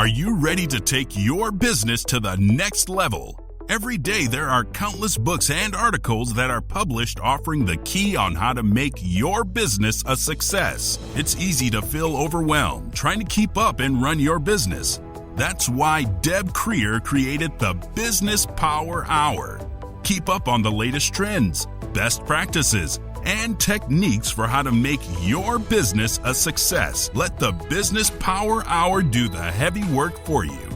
Are you ready to take your business to the next level? Every day there are countless books and articles that are published offering the key on how to make your business a success. It's easy to feel overwhelmed trying to keep up and run your business. That's why Deb Creer created the Business Power Hour. Keep up on the latest trends, best practices, and techniques for how to make your business a success. Let the Business Power Hour do the heavy work for you.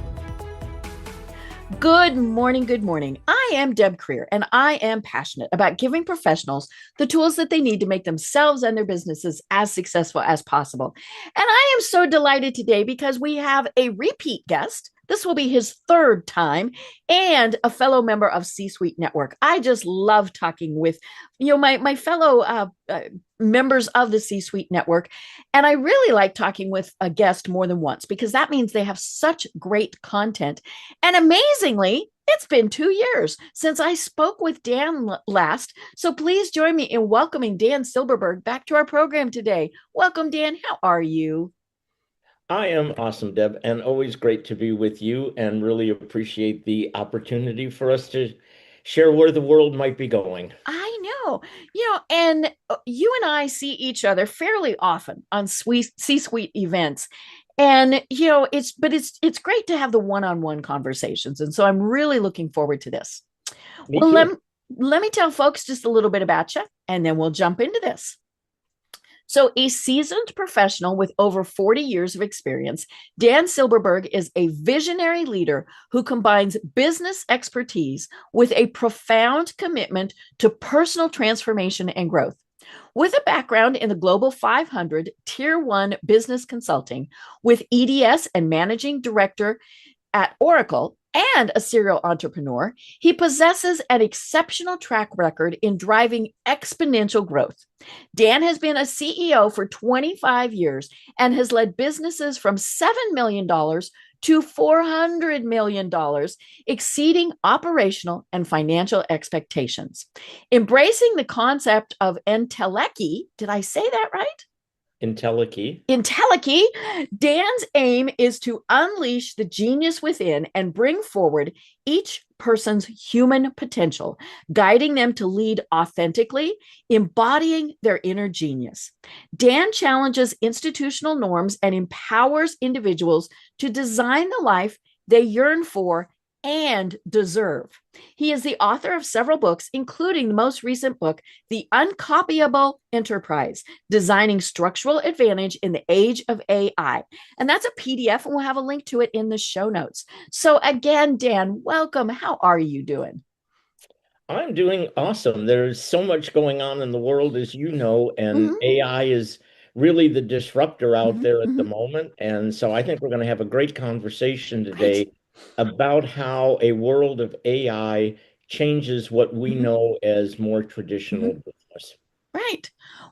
Good morning. Good morning. I am Deb Creer, and I am passionate about giving professionals the tools that they need to make themselves and their businesses as successful as possible. And I am so delighted today because we have a repeat guest. This will be his third time, and a fellow member of C-Suite Network. I just love talking with, my fellow members of the C-Suite Network. And I really like talking with a guest more than once because that means they have such great content. And amazingly, it's been 2 years since I spoke with Dan last. So please join me in welcoming Dan Silberberg back to our program today. Welcome, Dan. How are you? I am awesome, Deb, and always great to be with you and really appreciate the opportunity for us to share where the world might be going. I know, and you and I see each other fairly often on C-suite events. And, it's great to have the one-on-one conversations. And so I'm really looking forward to this. Me Well, too. let me tell folks just a little bit about you, and then we'll jump into this. So, a seasoned professional with over 40 years of experience, Dan Silberberg is a visionary leader who combines business expertise with a profound commitment to personal transformation and growth. With a background in the Global 500 Tier 1 business consulting, with EDS and managing director at Oracle, and a serial entrepreneur, he possesses an exceptional track record in driving exponential growth. Dan has been a CEO for 25 years and has led businesses from $7 million to $400 million, exceeding operational and financial expectations. Embracing the concept of ENTELECHY, did I say that right? ENTELECHY. ENTELECHY, Dan's aim is to unleash the genius within and bring forward each person's human potential, guiding them to lead authentically, embodying their inner genius. Dan challenges institutional norms and empowers individuals to design the life they yearn for and deserve. He is the author of several books, including the most recent book, The Uncopyable Enterprise, Designing Structural Advantage in the Age of AI. And that's a PDF, and we'll have a link to it in the show notes. So again, Dan, welcome. How are you doing? I'm doing awesome. There's so much going on in the world, as you know, and Mhm, AI is really the disruptor out mhm, there at the mhm. moment. And so I think we're going to have a great conversation Right. today about how a world of AI changes what we Mhm, know as more traditional mhm. business. Right.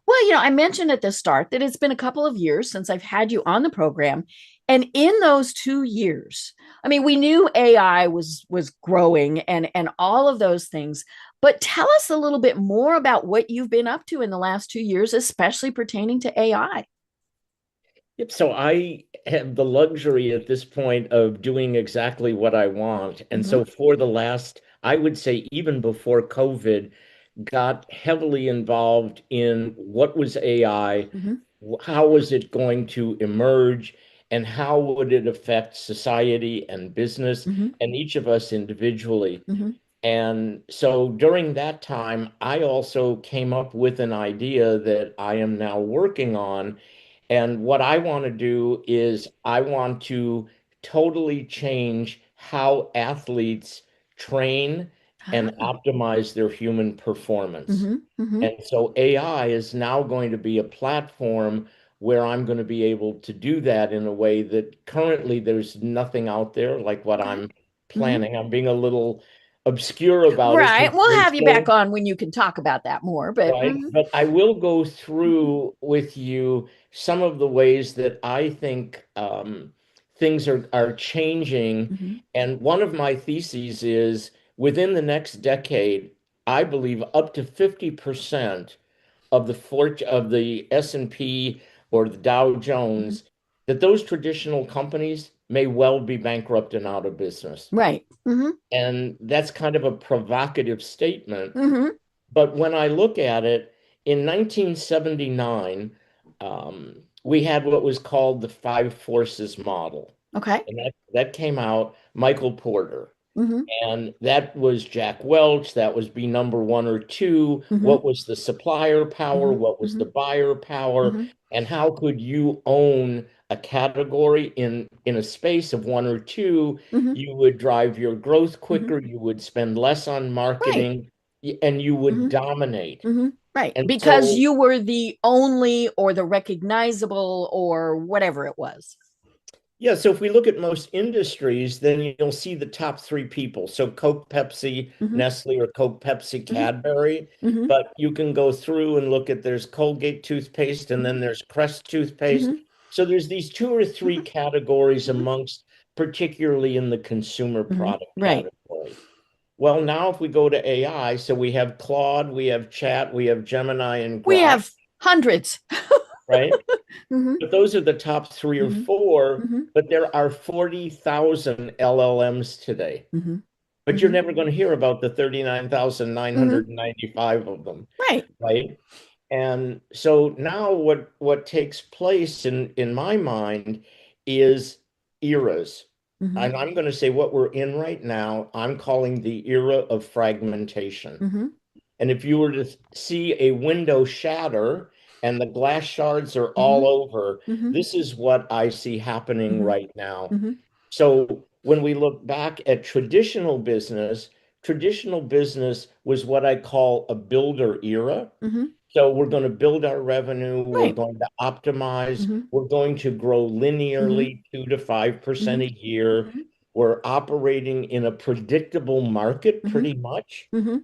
Well, I mentioned at the start that it's been a couple of years since I've had you on the program. And in those 2 years, I mean, we knew AI was growing and all of those things. But tell us a little bit more about what you've been up to in the last 2 years, especially pertaining to AI. Yep. So I have the luxury at this point of doing exactly what I want. And Hmm. so for the last, I would say even before COVID, got heavily involved in what was AI, Hmm. how was it going to emerge, and how would it affect society and business Hmm. and each of us individually. Hmm. And so during that time, I also came up with an idea that I am now working on. And what I want to do is I want to totally change how athletes train and Ah. optimize their human performance. Hmm. Hmm. And so AI is now going to be a platform where I'm going to be able to do that in a way that currently there's nothing out there like what Okay. I'm Hmm. planning. I'm being a little obscure about it Right. because We'll we're have you back still on when you can talk about that more. But right. But I will go through with you some of the ways that I think things are changing. Mhm. And one of my theses is within the next decade, I believe up to 50% of the S&P or the Dow Mhm. Jones, that those traditional companies, may well be bankrupt and out of business. Right. And that's kind of a provocative statement. Hmm. But when I look at it, in 1979, we had what was called the Five Forces model. Okay. And that came out, Michael Porter. Hmm. And that was Jack Welch. That was be number one or two. Hmm. What was the supplier power? Hmm. What was the buyer power? Hmm. And how could you own a category in a space of one or two? Hmm. You would drive your growth Hmm. quicker. You would spend less on Right. marketing, and you would Hmm. dominate. Hmm. Right. And Because so you were the only or the recognizable or whatever it was. yeah, so if we look at most industries, then you'll see the top three people. So Coke, Pepsi, Hmm. Nestle, or Coke, Pepsi, Hmm. Cadbury. Hmm. But you can go through and look at there's Colgate toothpaste and then there's Crest toothpaste. Hmm. So there's these two or three Hmm. categories Hmm. amongst, particularly in the consumer Hmm. product Right. category. Well, now if we go to AI, so we have Claude, we have Chat, we have Gemini and We Grok, have hundreds. right? Hmm. But those are the top three or Hmm. four, Hmm. but there are 40,000 LLMs today. Hmm. But you're Hmm. never going to hear about the Hmm. 39,995 of them, Right. right? And so now what takes place in my mind is eras. Hmm. And I'm going to say what we're in right now, I'm calling the era of fragmentation. Hmm. And if you were to see a window shatter and the glass shards are Hmm. all over, Hmm. this is what I see happening Hmm. right now. Hmm. So when we look back at traditional business was what I call a builder era. Hmm. So we're going to build our revenue, we're Right. going to optimize, Hmm. we're going to grow Hmm. linearly 2 to 5% Hmm. a year. Hmm. We're operating in a predictable market Hmm. pretty much. Hmm.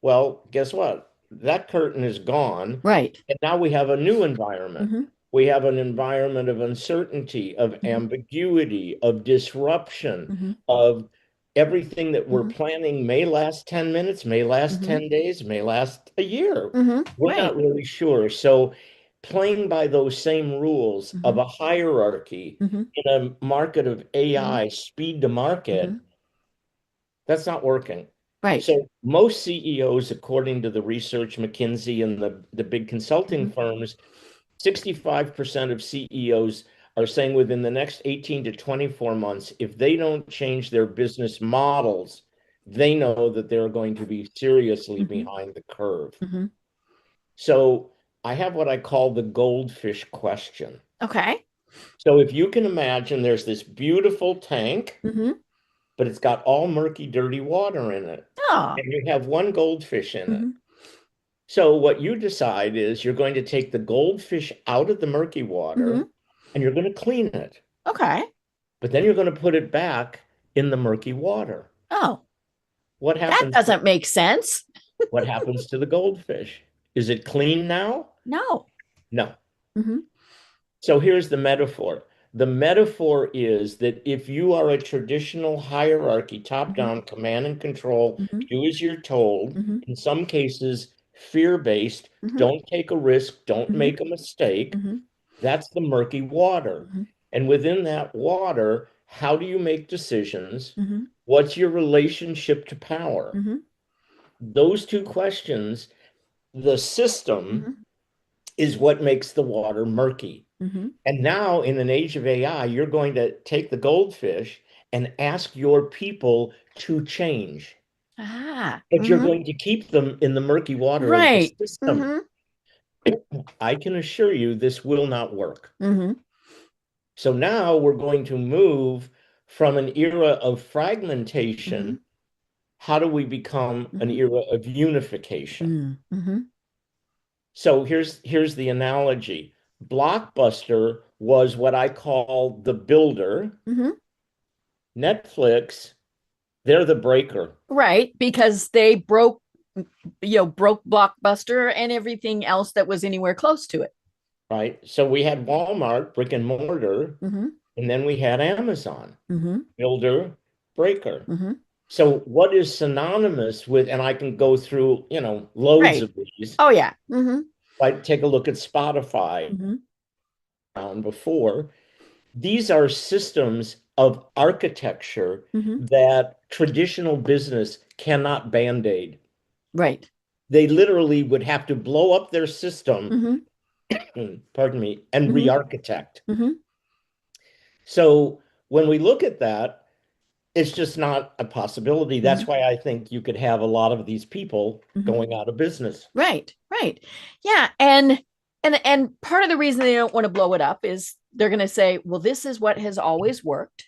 Well, guess what? That curtain is gone. Right. And now we have a new environment. Hmm. We have an environment of uncertainty, of Hmm. ambiguity, of disruption, Hmm. of everything that we're Hmm. planning may last 10 minutes, may last Hmm. 10 days, may last a year. Hmm. We're not Right. really sure. So, playing by those same rules of Hmm. a hierarchy Hmm. in a market of Hmm. AI, speed to market, Hmm. that's not working. Right. So most CEOs, according to the research, McKinsey and the big consulting Hmm. firms, 65% of CEOs are saying within the next 18 to 24 months, if they don't change their business models, they know that they're going to be seriously Hmm. behind the curve. Hmm. So I have what I call the goldfish question. Okay. So if you can imagine there's this beautiful tank, Hmm. but it's got all murky, dirty water in it, Oh. and you have one goldfish in it. Hmm. So what you decide is you're going to take the goldfish out of the murky Hmm. water and you're going to clean it. Okay. But then you're going to put it back in the murky water. Oh, What that happens to, doesn't make sense. what happens to the goldfish? Is it clean now? No. No. Hmm. So here's the metaphor. The metaphor is that if you are a traditional hierarchy, Hmm. top-down command and control, Hmm. do as you're told, Hmm. in some cases fear-based, Hmm. don't take a risk, don't Hmm. make a mistake, Hmm. that's the murky water. Hmm. And within that water, how do you make decisions? Hmm. What's your relationship to power? Hmm. Those two questions, the system Hmm. is what makes the water murky. Hmm. And now, in an age of AI, you're going to take the goldfish and ask your people to change, Ah. but you're Hmm. going to keep them in the murky water of the Right. system. Hmm. I can assure you this will not work. Hmm. So now we're going to move from an era of Hmm. fragmentation. How do we become an Hmm. era of unification? Hmm. So here's the analogy. Blockbuster was what I call the builder. Hmm. Netflix, they're the breaker, Right, because they broke Blockbuster and everything else that was anywhere close to it. right? So we had Walmart, brick and mortar, Hmm. and then we had Amazon, Hmm. builder, breaker. Hmm. So what is synonymous with, and I can go through, loads Right. of these. Oh yeah. Hmm. Like take a look at Spotify Hmm. before. these are systems of architecture Hmm. that traditional business cannot band-aid. Right. They literally would have to blow up their system, Hmm. pardon me, and Hmm. re-architect. Hmm. So when we look at that, it's just not a possibility. Hmm. That's why I think you could have a lot of these people Hmm. going out of business. Right. Right. Yeah. And part of the reason they don't want to blow it up is they're going to say, well, this is what has always worked.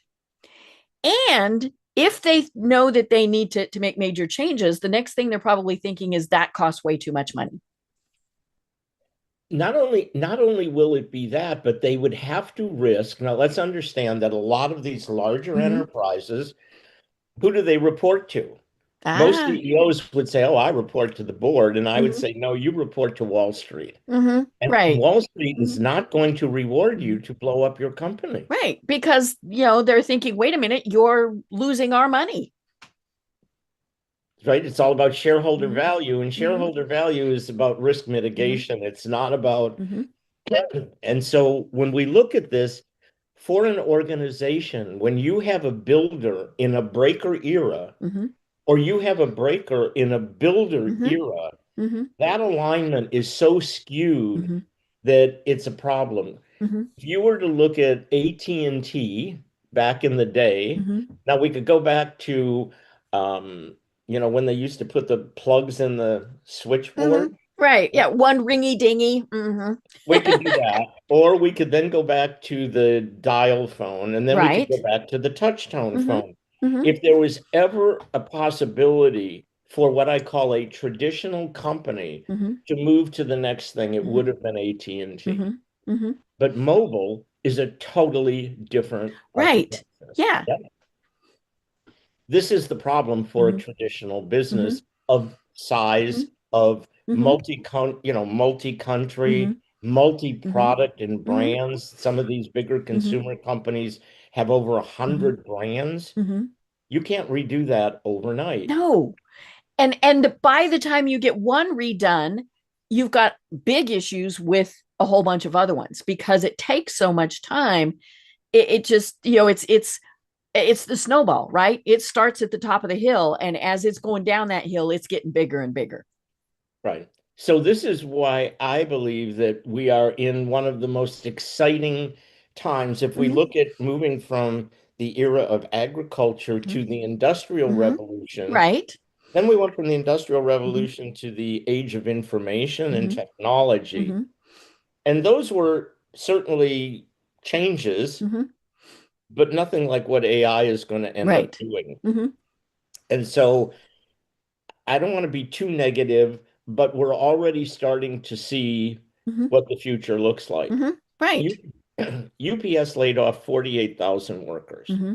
And if they know that they need to make major changes, the next thing they're probably thinking is that costs way too much money. Not only will it be that, but they would have to risk. Now, let's understand that a lot of these larger Hmm. enterprises, who do they report to? Most Ah. CEOs would say, "Oh, I report to the board," and I would Hmm. say, "No, you report to Wall Street." Hmm. And Right. Wall Street Hmm. is not going to reward Hmm. you to blow up your company. Right. Because, they're thinking, wait a minute, you're losing our money. Right? It's all about shareholder Hmm. value, and Hmm. shareholder value is about risk Hmm. mitigation. It's not about. Hmm. And so when we look at this for an organization, when you have a builder in a breaker era, Hmm. or you have a breaker in a builder Hmm. era, Hmm. that alignment is so skewed Hmm. that it's a problem. Hmm. If you were to look at AT&T back in the day, Hmm. now we could go back to, um, when they used to put the plugs in the Hmm. switchboard. Right. Yeah. One ringy dingy. Hmm. We could do that, or we could then go back to the dial phone, and then we could Right. go back to the touch tone Hmm. phone. Hmm. If there was ever a possibility for what I call a traditional company Hmm. to move to the next thing, it would Hmm. have been AT&T. Hmm. Hmm. But mobile is a totally different Right. architecture. Yeah. Yep. This is the problem for a Hmm. traditional Hmm. business of Hmm. size, of Hmm. multi-country, Hmm. Hmm. multi-product and Hmm. brands. Some of these bigger Hmm. consumer companies have over a Hmm. hundred brands. Hmm. You can't redo that overnight. No. And by the time you get one redone, you've got big issues with a whole bunch of other ones because it takes so much time. It just, it's the snowball, right? It starts at the top of the hill, and as it's going down that hill, it's getting bigger and bigger. Right. So this is why I believe that we are in one of the most exciting times. If we Hmm. look at moving from the era of agriculture to the Industrial Hmm. Revolution, Right. then we went from the Industrial Hmm. Revolution to the age of information and Hmm. technology. Hmm. And those were certainly changes, Hmm. but nothing like what AI is going to end up Right. doing. Hmm. And so I don't want to be too negative, but we're already starting to see Hmm. what the future looks like. Hmm. Right. You, UPS laid off 48,000 workers. Hmm.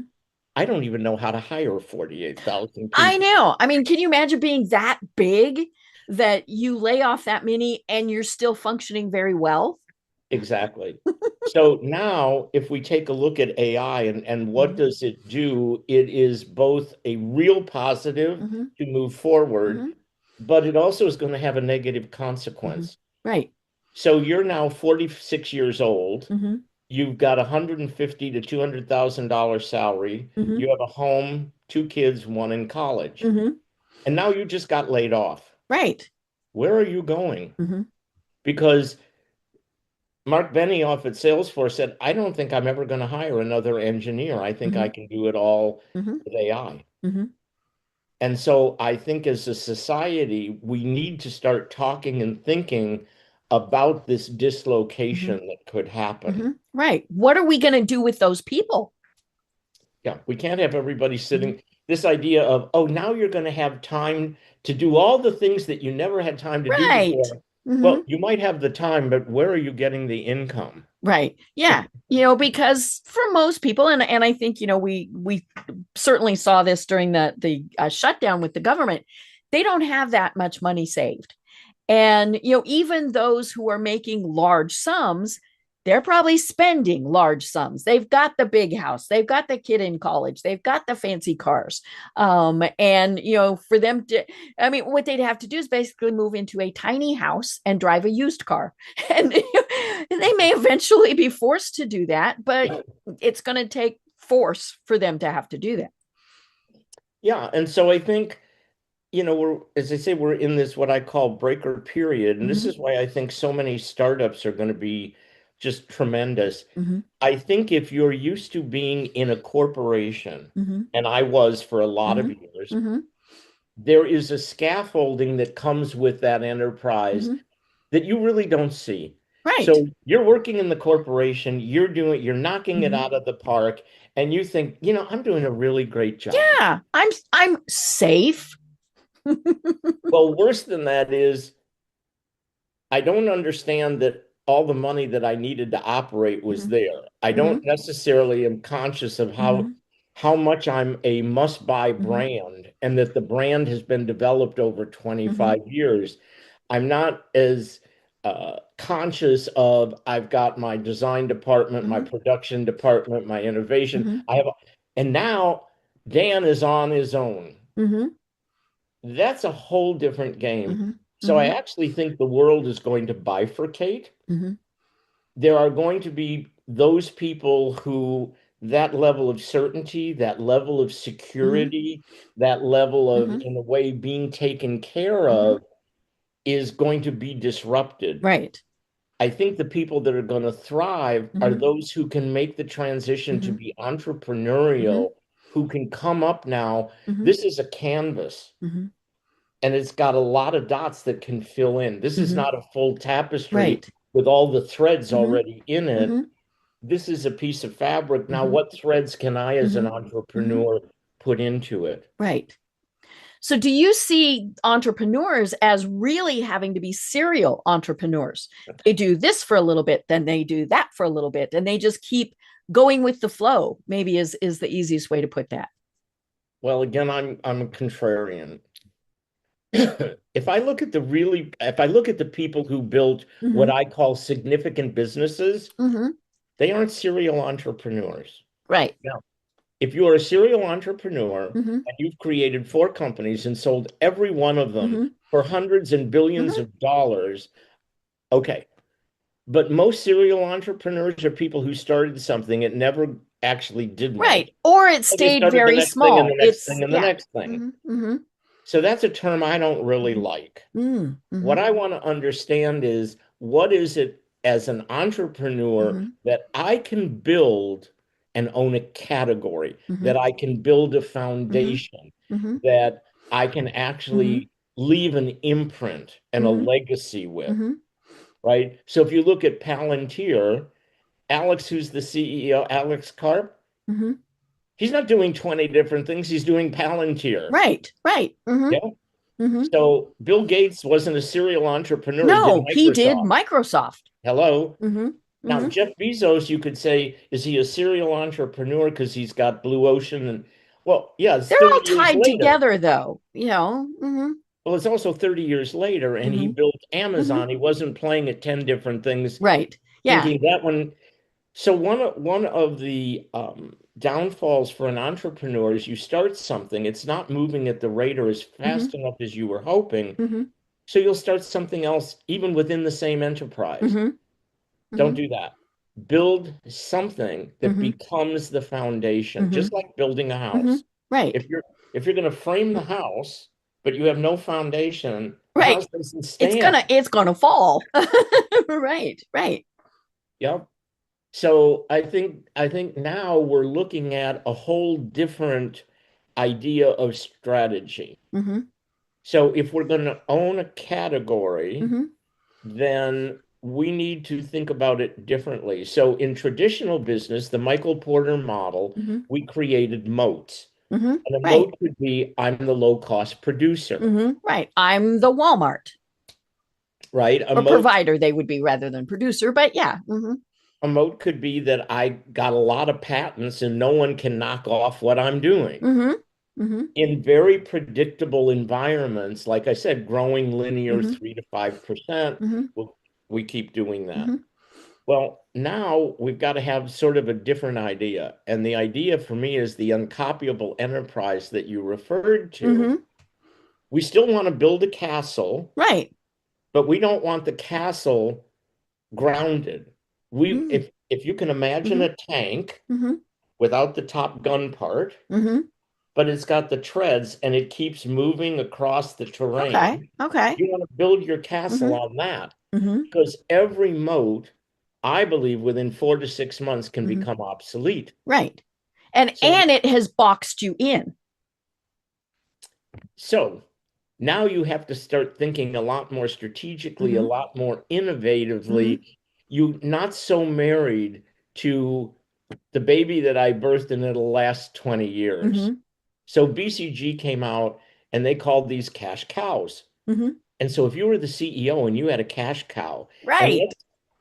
I don't even know how to hire 48,000 I people. know. I mean, can you imagine being that big that you lay off that many and you're still functioning very well? Exactly. So now, if we take a look at AI and what Hmm. does it do, it is both a real positive Hmm. to move forward, Hmm. but it also is going to have a negative Hmm. consequence. Right. So you're now 46 years old. Hmm. You've got 150 to $200,000 salary. Hmm. You have a home, two kids, one in college. Hmm. And now you just got laid off. Right. Where are you going? Hmm. Because Mark Benioff at Salesforce said, I don't think I'm ever going to hire another engineer. I think I Hmm. can do it all Hmm. with AI. Hmm. And so I think as a society, we need to start talking and thinking about this Hmm. dislocation that could happen. Hmm. Right. What are we going to do with those people? Yeah, we can't have everybody Hmm. sitting. This idea of, oh, now you're going to have time to do all the things that you never had time to do Right. before. Hmm. Well, you might have the time, but where are you getting the income? Right. Yeah. Because for most people, and I think, we certainly saw this during the shutdown with the government, they don't have that much money saved. And, even those who are making large sums, they're probably spending large sums. They've got the big house, they've got the kid in college, they've got the fancy cars. And, for them to, I mean, what they'd have to do is basically move into a tiny house and drive a used car. And, They may eventually be forced to do that, but it's going to take force for them to have to do that. Yeah. And so I think, as I say, we're in this what I call breaker period. And this Mm-hmm. is why I think so many startups are going to be just tremendous. Mm-hmm. I think if you're used to being in a corporation, Mm-hmm. and I was for a lot of Mm-hmm. years, Mm-hmm. there is a scaffolding that comes with that enterprise Mm-hmm. that you really don't see. Right. So you're working in the corporation, you're knocking it Mm-hmm. out of the park, and you think, I'm doing a really great job. Yeah, I'm safe. Well, worse than that is I don't understand that all the money that I needed to operate was Mm-hmm. there. I Mm-hmm. don't necessarily am conscious of Mm-hmm. how much I'm a must-buy Mm-hmm. brand and that the brand has been developed over Mm-hmm. 25 years. I'm not as conscious of I've got my design department, my Mm-hmm. production department, my innovation. Mm-hmm. And now Dan is on his own. Mm-hmm. That's a whole different game. Mm-hmm. So I Mm-hmm. actually think the world is going to bifurcate. Mm-hmm. There are going to be those people who that level of certainty, that level of Mm-hmm. security, that level of, Mm-hmm. in a way, being taken care Mm-hmm. of is going to be disrupted. Right. I think the people that are going to thrive are Mm-hmm. those who can make the transition to Mm-hmm. be Mm-hmm. entrepreneurial, who can come up now. Mm-hmm. This is a canvas Mm-hmm. and it's got a lot of dots that can fill in. This is Mm-hmm. not a full tapestry Right. with all the threads Mm-hmm. already in it. Mm-hmm. This is a piece of fabric. Now, Mm-hmm. what threads can I, as an Mm-hmm. Mm-hmm. entrepreneur, put into it? Right. So, do you see entrepreneurs as really having to be serial entrepreneurs? They do this for a little bit, then they do that for a little bit, and they just keep going with the flow, maybe is the easiest way to put that. Well, again, I'm a contrarian. If I look at the people who built what Mm-hmm. I call significant businesses, Mm-hmm. they aren't serial entrepreneurs. Right. Now, if you are a serial entrepreneur Mm-hmm. and you've created 4 companies and sold every one of them Mm-hmm. for hundreds and billions Mm-hmm. of dollars, okay. But most serial entrepreneurs are people who started something it never actually did Right. much. Or it So they stayed started the very next thing and small. the next It's, thing and the yeah. next thing. Mm-hmm. Mm-hmm. So that's a term I don't really like. Mm-hmm. What I want to understand is what is it as an entrepreneur Mm-hmm. that I can build and own a category, Mm-hmm. that I can build a Mm-hmm. foundation, Mm-hmm. that I can Mm-hmm. actually leave an imprint and a Mm-hmm. legacy with, Mm-hmm. right? So if you look at Palantir, Alex, who's the CEO, Alex Karp, Mm-hmm. he's not doing 20 different things. He's doing Palantir. Right. Right. Mm-hmm. Yeah. Mm-hmm. So Bill Gates wasn't a serial entrepreneur. He did No, he did Microsoft. Microsoft. Hello. Mm-hmm. Now, Mm-hmm. Jeff Bezos, you could say, is he a serial entrepreneur because he's got Blue Ocean? And well, yeah, it's They're 30 all years tied later. together, though. Mm-hmm. Well, it's also 30 years later, and he Mm-hmm. built Mm-hmm. Amazon. He wasn't playing at 10 different things, Right. Yeah. thinking that one. So one of the downfalls for an entrepreneur is you start something, it's not moving at the rate or as Mm-hmm. fast enough as you were hoping. Mm-hmm. So you'll start something else, even within the same enterprise. Mm-hmm. Don't Mm-hmm. do that. Build something that Mm-hmm. becomes the foundation, Mm-hmm. just like building a Mm-hmm. house. Right. If you're going to frame the house, but you have no foundation, the Right. house doesn't It's stand. gonna fall. Right. Right. Yep. So I think now we're looking at a whole different idea of strategy. Mm-hmm. So if we're going to own a category, Mm-hmm. then we need to think about it differently. So in traditional business, the Michael Porter model, Mm-hmm. we created moats. Mm-hmm. And a Right. moat could be I'm the low cost producer, Mm-hmm. Right. I'm the Walmart right? A or moat provider, they would be rather than producer, but yeah. Mm-hmm. a moat could be that I got a lot of patents and no one can knock off what I'm doing. Mm-hmm. Mm-hmm. In very predictable environments, like I said, growing linear Mm-hmm. 3 to 5%, Mm-hmm. we keep doing that. Mm-hmm. Well, now we've got to have sort of a different idea. And the idea for me is the uncopyable enterprise that you referred to. Mm-hmm. We still want to build a castle, Right. but we don't want the castle grounded. We Mm-hmm. if you can imagine a tank Mm-hmm. without the Top Gun part, Mm-hmm. but it's got the treads and it keeps moving across the Okay. terrain. Okay. You want to build your castle Mm-hmm. on that Mm-hmm. because every moat, I believe, within 4 to 6 months can Mm-hmm. become obsolete. Right. And So, and it has boxed you in. so now you have to start thinking a lot more strategically, a Mm-hmm. lot more Mm-hmm. innovatively. You not so married to the baby that I birthed and it'll last 20 years. Mm-hmm. So BCG came out and they called these cash cows. Mm-hmm. And so if you were the CEO and you had a cash cow, and Right.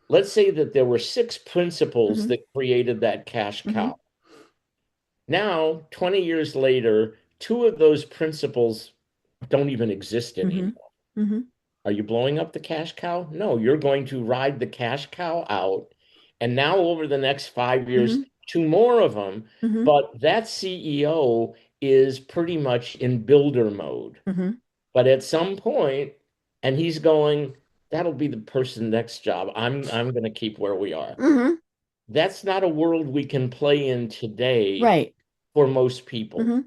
let's say that there were six principles Mm-hmm. that created that cash Mm-hmm. cow. Now, 20 years later, two of those principles don't even exist Mm-hmm. anymore. Mm-hmm. Are you blowing up the cash cow? No, you're going to ride the cash cow out. And now, over the next 5 years, Mm-hmm. two more of them. Mm-hmm. But that CEO is pretty much in builder mode. Mm-hmm. But at some point, and he's going, that'll be the person next job. I'm going to keep where we are. Mm-hmm. That's not a world we can play in today Right. for most people. Mm-hmm.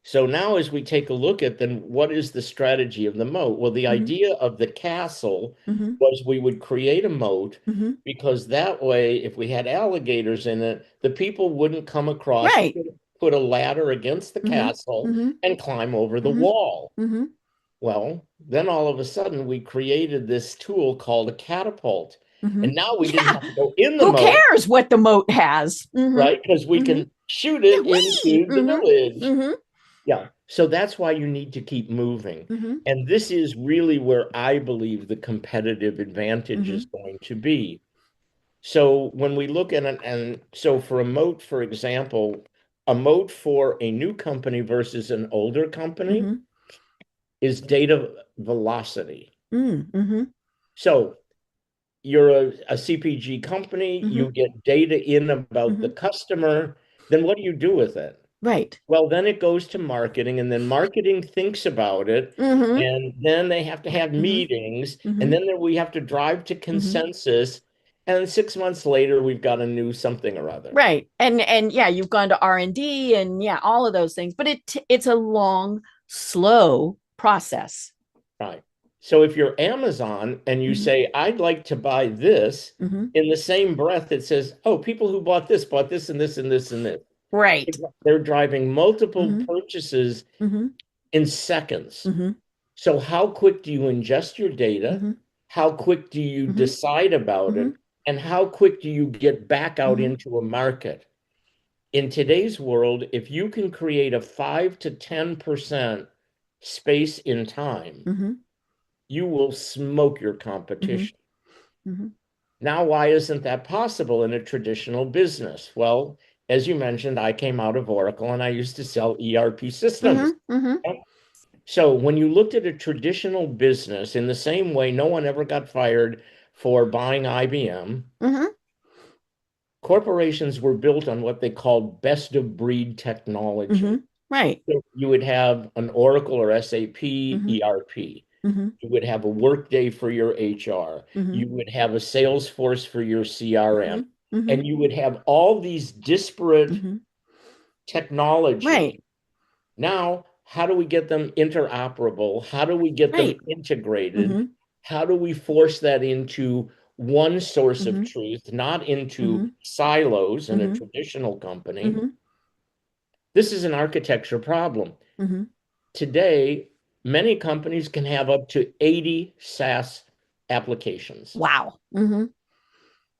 So now, as we take a look at then, what is the strategy of the moat? Well, the Mm-hmm. idea of the castle Mm-hmm. was we would create a moat Mm-hmm. because that way, if we had alligators in it, the people wouldn't come across, Right. put a ladder against the Mm-hmm. castle Mm-hmm. and climb over the Mm-hmm. wall. Mm-hmm. Well, then all of a sudden, we created this tool called a catapult. Mm-hmm. And now we didn't Yeah. have to go in the Who moat, cares what the moat has? Mm-hmm. right? Because we Mm-hmm. can shoot Yeah, it wee. into the Mm-hmm. village. Mm-hmm. Yeah. So that's why you need to keep moving. Mm-hmm. And this is really where I believe the competitive advantage Mm-hmm. is going to be. So when we look at it, and so for a moat, for example, a moat for a new company versus an older company Mm-hmm. is data velocity. Mm-hmm. So you're a CPG company, Mm-hmm. you get data in about the Mm-hmm. customer, then what do you do with it? Right. Well, then it goes to marketing, and then marketing thinks about it, Mm-hmm. and then they have to have Mm-hmm. meetings, and Mm-hmm. then we have to drive to Mm-hmm. consensus, and 6 months later, we've got a new something or other. Right. And yeah, you've gone to R&D and yeah, all of those things, but it's a long, slow process. Right. So if you're Amazon and you Mm-hmm. say, I'd like to buy this, Mm-hmm. in the same breath, it says, oh, people who bought this and this and this and this. Right. They're driving multiple Mm-hmm. purchases Mm-hmm. in seconds. Mm-hmm. So how quick do you ingest your data? Mm-hmm. How quick do you Mm-hmm. decide about Mm-hmm. it? And how quick do you get back out Mm-hmm. into a market? In today's world, if you can create a 5 to 10% space in time, Mm-hmm. you will smoke your Mm-hmm. competition. Mm-hmm. Now, why isn't that possible in a traditional business? Well, as you mentioned, I came out of Oracle and I used to sell ERP systems. Mm-hmm. So when you looked at a traditional business, in the same way, no one ever got fired for buying IBM. Mm-hmm. Corporations were built on what they called best of breed technology. Mm-hmm. Right. So you would have an Oracle or SAP Mm-hmm. ERP. Mm-hmm. You would have a Workday for your HR. Mm-hmm. You would have a Salesforce for your CRM. Mm-hmm. And you would have all these disparate Mm-hmm. technology. Right. Now, how do we get them interoperable? How do we get them Right. integrated? Mm-hmm. How do we force that into one source of Mm-hmm. truth, not into Mm-hmm. silos in a Mm-hmm. traditional company? Mm-hmm. This is an architecture problem. Mm-hmm. Today, many companies can have up to 80 SaaS applications. Wow. Mm-hmm.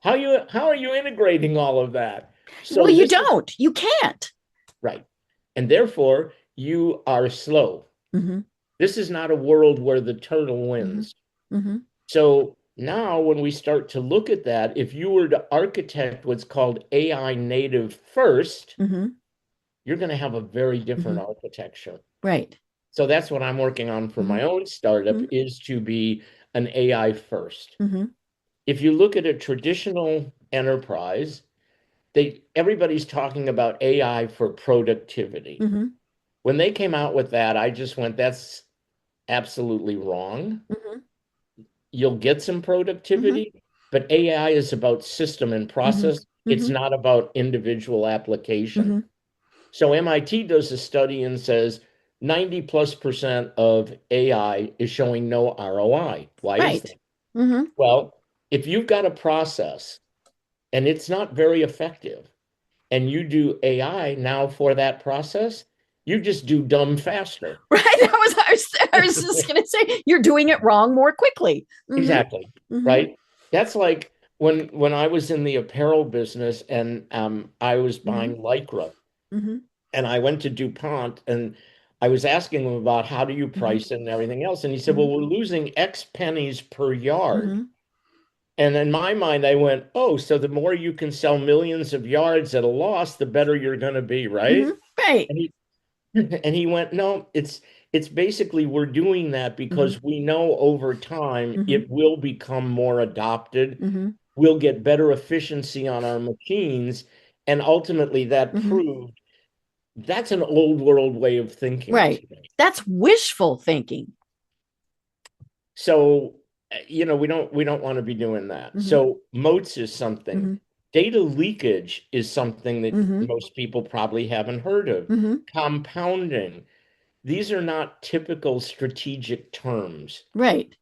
How are you integrating all of that? Well, So you this is don't. You can't. right. And therefore, you are slow. Mm-hmm. This is not a world where the turtle Mm-hmm. wins. Mm-hmm. So now, when we start to look at that, if you were to architect what's called AI native first, Mm-hmm. you're going to have a very different Mm-hmm. architecture. Right. So that's what I'm working on for Mm-hmm. my own startup Mm-hmm. is to be an AI first. Mm-hmm. If you look at a traditional enterprise, everybody's talking about AI for productivity. Mm-hmm. When they came out with that, I just went, that's absolutely wrong. Mm-hmm. You'll get some Mm-hmm. productivity, but AI is about system and Mm-hmm. process. It's Mm-hmm. not about individual application. Mm-hmm. So MIT does a study and says 90+% of AI is showing no ROI. Why is Right. that? Mm-hmm. Well, if you've got a process and it's not very effective, and you do AI now for that process, you just do dumb faster. Right. I was just gonna say you're doing it wrong more quickly. Mm-hmm. Exactly. Mm-hmm. Right. That's like when I was in the apparel business and I was Mm-hmm. buying Lycra Mm-hmm. and I went to DuPont and I was asking him about how do you Mm-hmm. price it and everything else. And he said, Mm-hmm. well, we're losing X pennies per yard. Mm-hmm. And in my mind, I went, oh, so the more you can sell millions of yards at a loss, the better you're going to be, Mm-hmm. right? Right. And he and he went, no, it's basically we're doing that Mm-hmm. because we know over time Mm-hmm. it will become more adopted. Mm-hmm. We'll get better efficiency on our machines, and ultimately that Mm-hmm. proved that's an old world way of thinking Right. today. That's wishful thinking. So, we don't want to be doing that. Mm-hmm. So moats is something. Mm-hmm. Data leakage is something that Mm-hmm. most people probably haven't heard of. Mm-hmm. Compounding. These are not typical strategic terms. Right.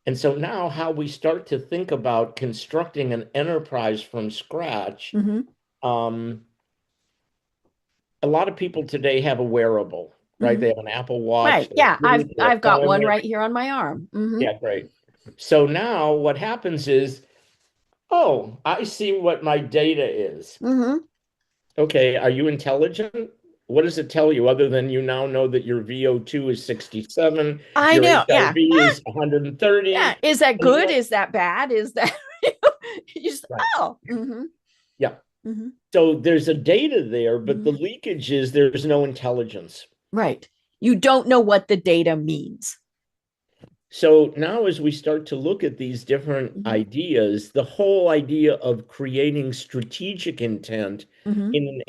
And so now how we start to think about constructing an enterprise from scratch, Mm-hmm. um, a lot of people today have a wearable, right? Mm-hmm. They have an Apple Watch, Right. they have Yeah. I've Bluetooth, they have I've got phone one there. right here on my arm. Mm-hmm. Yeah, great. So now what happens is, oh, I see what my data is. Mm-hmm. Okay, are you intelligent? What does it tell you other than you now know that your VO2 is 67, I your know. Yeah. HRV is Yeah. 130? Is that And you good? know, Is that bad? Is that you just right. oh. Mm-hmm. Yeah. Mm-hmm. So there's a data there, but Mm-hmm. the leakage is there's no intelligence. Right. You don't know what the data means. So now, as we start to look at these different Mm-hmm. ideas, the whole idea of creating strategic intent Mm-hmm. in an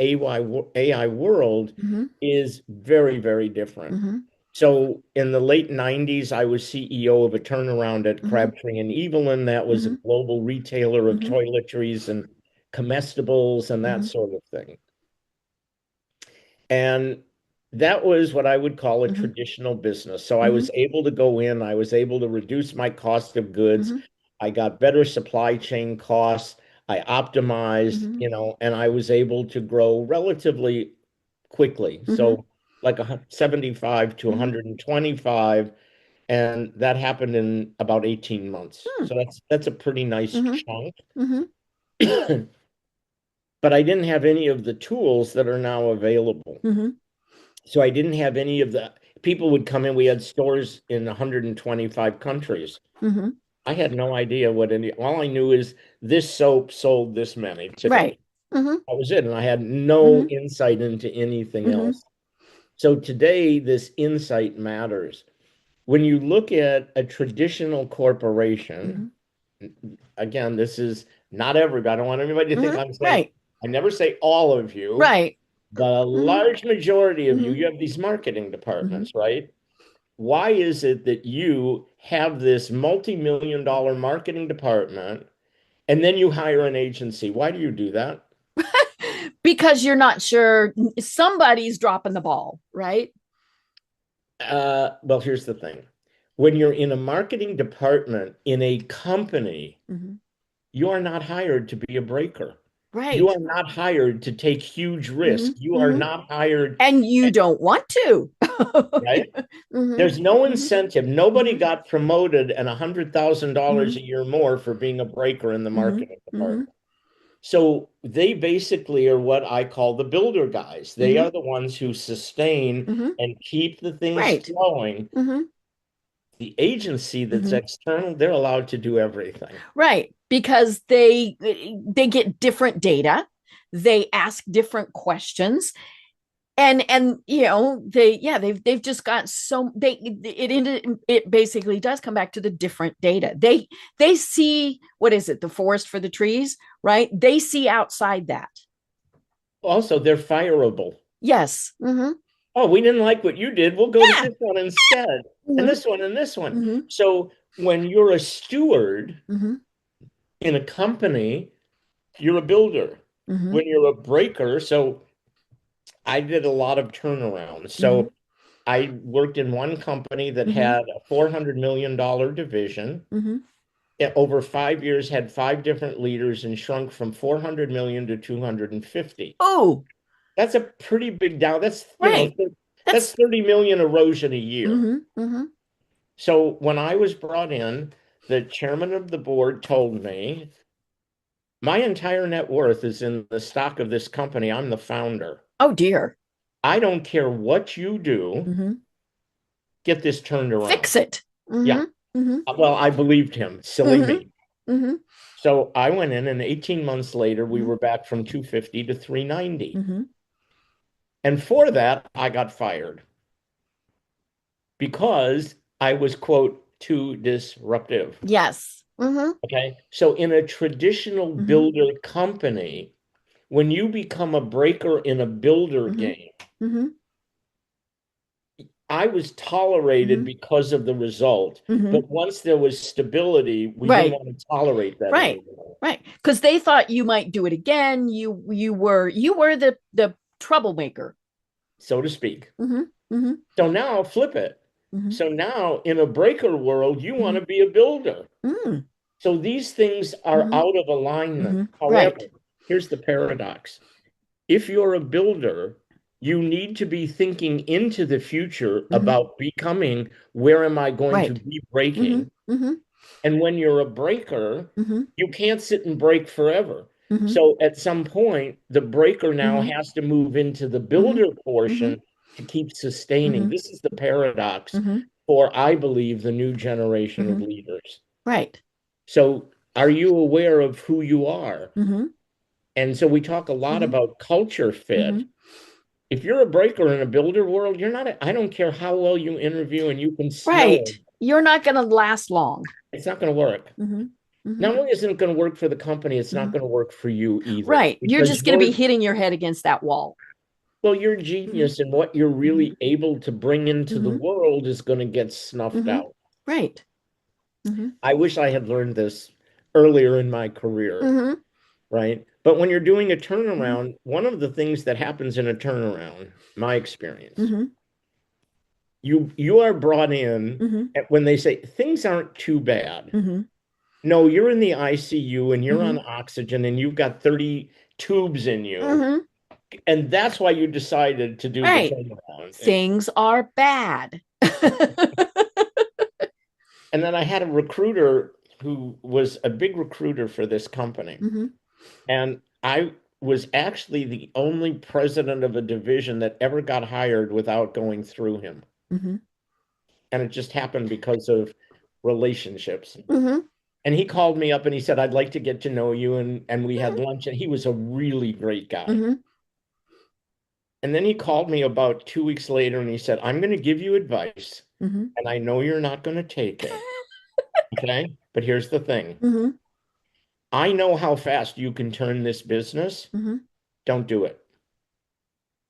AI world Mm-hmm. is very, very different. Mm-hmm. So in the late 90s, I was CEO of a turnaround at Mm-hmm. Crabtree and Evelyn. That was a Mm-hmm. global retailer of Mm-hmm. toiletries and comestibles and that Mm-hmm. sort of thing. And that was what I would call a Mm-hmm. traditional business. So I Mm-hmm. was able to go in, I was able to reduce my cost of goods. Mm-hmm. I got better supply chain costs. I optimized, Mm-hmm. and I was able to grow relatively quickly. Mm-hmm. So like 75 to Mm-hmm. 125, and that happened in about 18 months. Hmm. So that's a pretty nice Mm-hmm. chunk. Mm-hmm. But I didn't have any of the tools that are now available. Mm-hmm. So I didn't have any of the people would come in. We had stores in 125 countries. Mm-hmm. I had no idea all I knew is this soap sold this many Right. today. Mm-hmm. That was it. And I had no Mm-hmm. insight into anything Mm-hmm. else. So today, this insight matters. When you look at a traditional Mm-hmm. corporation, again, this is not everybody. I don't want everybody to think Mm-hmm. I'm saying, Right. I never say all of you, Right. but a Mm-hmm. large majority of you, Mm-hmm. you have these marketing Mm-hmm. departments, right? Why is it that you have this multi-million-dollar marketing department and then you hire an agency? Why do you do that? Because you're not sure somebody's dropping the ball, right? Well, here's the thing. When you're in a marketing department in a company, Mm-hmm. you are not hired to be a breaker. You Right. are not hired to take huge Mm-hmm. risks. You are Mm-hmm. not hired, And you don't want to. right? Mm-hmm. There's no Mm-hmm. incentive. Nobody Mm-hmm. got promoted and $100,000 Mm-hmm. a year more for being a breaker in the Mm-hmm. marketing Mm-hmm. department. So they basically are what I call the builder guys. They Mm-hmm. are the ones who sustain Mm-hmm. and keep the things Right. flowing. Mm-hmm. The agency that's Mm-hmm. external, they're allowed to do everything. Right. Because they get different data, they ask different questions, and they've just got so it basically does come back to the different data. They see, what is it, the forest for the trees, right? They see outside that. Also, they're fireable. Yes. Mm-hmm. Oh, we didn't like what you did. We'll go to Yeah. this one instead, and Mm-hmm. this one and this one. Mm-hmm. So when you're a steward, Mm-hmm. In a company, you're a builder. Mm-hmm. When you're a breaker, so I did a lot of turnarounds. Mm-hmm. So I worked in one company that Mm-hmm. had a $400 million division. Mm-hmm. It, over 5 years, had five different leaders and shrunk from 400 million to 250. Oh, That's a pretty big down. That's, right. that's That's 30 million erosion a year. mm-hmm. Mm-hmm. So when I was brought in, the chairman of the board told me, my entire net worth is in the stock of this company. I'm the founder. Oh dear. I don't care what you do, Mm-hmm. get this turned around. Fix it. Yeah. Mm-hmm. Mm-hmm. Well, I believed him. Silly Mm-hmm. me. Mm-hmm. So I went in, and 18 months later, we Mm-hmm. were back from 250 to 390. Mm-hmm. And for that, I got fired because I was, quote, too disruptive. Yes. Mm-hmm. Okay. So in a traditional Mm-hmm. builder company, when you become a breaker in a builder Mm-hmm. game, Mm-hmm. I was tolerated Mm-hmm. because of the result. Mm-hmm. But once there was stability, we didn't Right. want to tolerate that Right. anymore, Right. Because they thought you might do it again. You were the troublemaker. so to speak. Mm-hmm. Mm-hmm. So now flip it. Mm-hmm. So now in a breaker world, you want Mm-hmm. to be a builder. Mm-hmm. So these things are Mm-hmm. out of alignment. Mm-hmm. However, Right. here's the paradox. If you're a builder, you need to be thinking into the future Mm-hmm. about becoming, where am I going to Right. be Mm-hmm. breaking? Mm-hmm. And when you're a breaker, Mm-hmm. you can't sit and break forever. Mm-hmm. So at some point, the breaker now Mm-hmm. has to move into the Mm-hmm. builder Mm-hmm. portion to keep sustaining. Mm-hmm. This is the paradox Mm-hmm. for, I believe, the new generation of Mm-hmm. leaders. Right. So are you aware of who you are? Mm-hmm. And so we talk a lot Mm-hmm. about culture Mm-hmm. fit. If you're a breaker in a builder world, you're not, I don't care how well you interview and you can smell Right. it. You're not going to last long. It's not going to work. Mm-hmm. Mm-hmm. Not only isn't it going to work for the company, it's not Mm-hmm. going to work for you either. Right. You're Because just going to be you're, hitting your head against that wall. well, your Mm-hmm. genius and what you're Mm-hmm. really able to bring into the Mm-hmm. world is going to get snuffed Mm-hmm. out. Right. Mm-hmm. I wish I had learned this earlier in my career, Mm-hmm. right? But when you're doing a Mm-hmm. turnaround, one of the things that happens in a turnaround, my experience, Mm-hmm. you are brought in Mm-hmm. when they say things aren't too bad. Mm-hmm. No, you're in the ICU and you're Mm-hmm. on oxygen and you've got 30 tubes in you. Mm-hmm. And that's why you decided to do the Right. turnaround. Things are bad. And then I had a recruiter who was a big recruiter for this company. Mm-hmm. And I was actually the only president of a division that ever got hired without going through him. Mm-hmm. And it just happened because of relationships. Mm-hmm. And he called me up and he said, I'd like to get to know you. And we had lunch, and he was a really great guy. Mm-hmm. And then he called me about 2 weeks later and he said, I'm going to give you advice. Mm-hmm. And I know you're not going to take it. Okay. But here's the thing. Mm-hmm. I know how fast you can turn this business. Mm-hmm. Don't do it.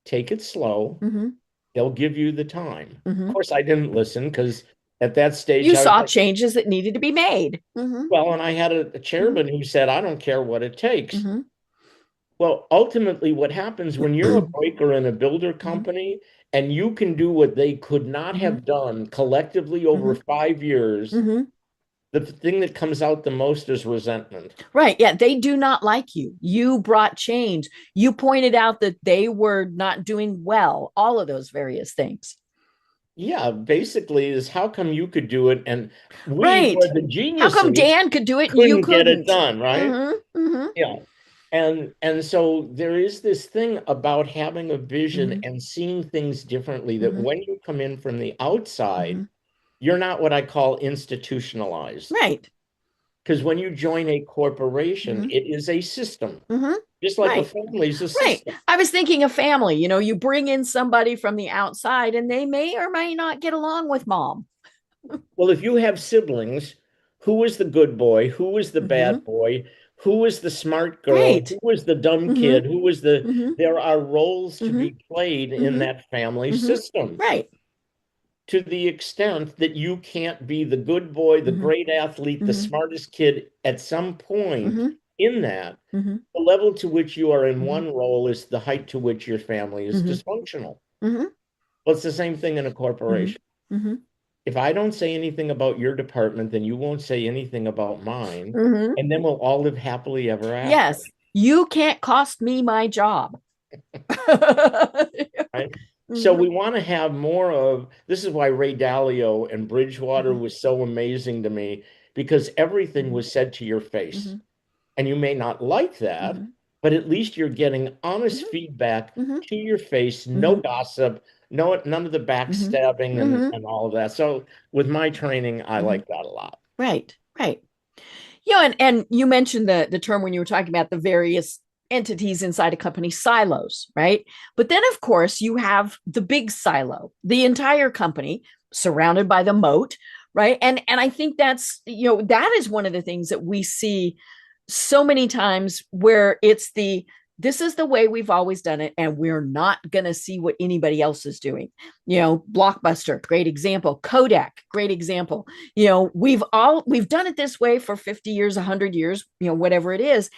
Take it slow. Mm-hmm. They'll give you the time. Mm-hmm. Of course, I didn't listen because at that stage, You I was saw like, changes that needed to be made. Mm-hmm. well, and I had a chairman who said, I don't care what it takes. Mm-hmm. Well, ultimately, what happens when you're a breaker in a builder company and you can do what they could not have done collectively over 5 years, Mm-hmm. the thing that comes out the most is resentment. Right. Yeah. They do not like you. You brought change. You pointed out that they were not doing well, all of those various things. Yeah, basically is how come you could do it and we Right. were the How geniuses come Dan could do it and you couldn't get it couldn't? done, right? Mm-hmm. Mm-hmm. Yeah. And so there is this thing about having a vision Mm-hmm. and seeing things differently that Mm-hmm. when you come in from the outside, Mm-hmm. you're not what I call institutionalized. Right. Because when you join a corporation, Mm-hmm. it is a system. Mm-hmm. Just like a Right. family is a Right. system. I was thinking a family, you bring in somebody from the outside and they may or may not get along with mom. Well, if you have siblings, who is the good boy? Who is the Mm-hmm. bad boy? Who is the smart girl? Right. Who is the dumb Mm-hmm. kid? Who is the, Mm-hmm. there are roles to Mm-hmm. be played in Mm-hmm. that family Mm-hmm. system. Right. to the extent that you can't be the good boy, the Mm-hmm. great athlete, the Mm-hmm. smartest kid at some point Mm-hmm. in that. Mm-hmm. The level to which you are in Mm-hmm. one role is the height to which your family is Mm-hmm. dysfunctional. Mm-hmm. Well, it's the same thing in a corporation. Mm-hmm. If I don't say anything about your department, then you won't say anything about mine, Mm-hmm. and then we'll all live happily ever after, Yes, you can't cost me my job. right? So Mm-hmm. we want to have more of this is why Ray Dalio and Bridgewater Mm-hmm. was so amazing to me because everything was said to your face. Mm-hmm. And you may not like that, Mm-hmm. but at least you're getting honest feedback Mm-hmm. to your face, no Mm-hmm. gossip, none of the Mm-hmm. backstabbing Mm-hmm. and all of that. So with my training, I Mm-hmm. like that a lot. Right, right. You know, and you mentioned the term when you were talking about the various entities inside a company, silos, right? But then of course you have the big silo, the entire company surrounded by the moat, right? And I think that's, you know, that is one of the things that we see so many times where it's the this is the way we've always done it and we're not going to see what anybody else is doing. You know, Blockbuster, great example. Kodak, great example. You know, we've done it this way for 50 years, 100 years, you know, whatever it is.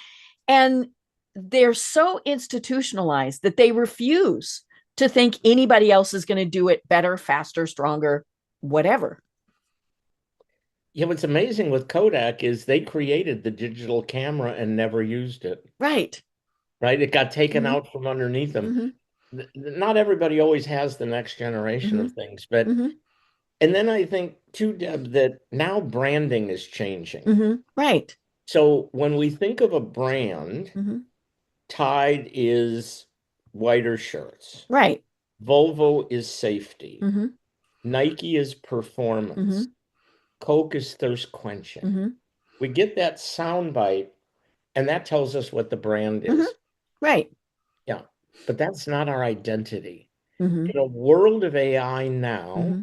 And they're so institutionalized that they refuse to think anybody else is going to do it better, faster, stronger, whatever. Yeah, what's amazing with Kodak is they created the digital camera and never used it, Right. right? It got taken Mm-hmm. out from underneath them. Mm-hmm. Not everybody always has the next generation Mm-hmm. of things, but Mm-hmm. and then I think too, Deb, that now branding is changing. Mm-hmm. Right. So when we think of a brand, Mm-hmm. Tide is whiter shirts. Right. Volvo is safety. Mm-hmm. Nike is performance. Mm-hmm. Coke is thirst quenching. Mm-hmm. We get that soundbite, and that tells us what the brand Mm-hmm. is. Right. Yeah, but that's not our identity. Mm-hmm. In a world of AI now, Mm-hmm.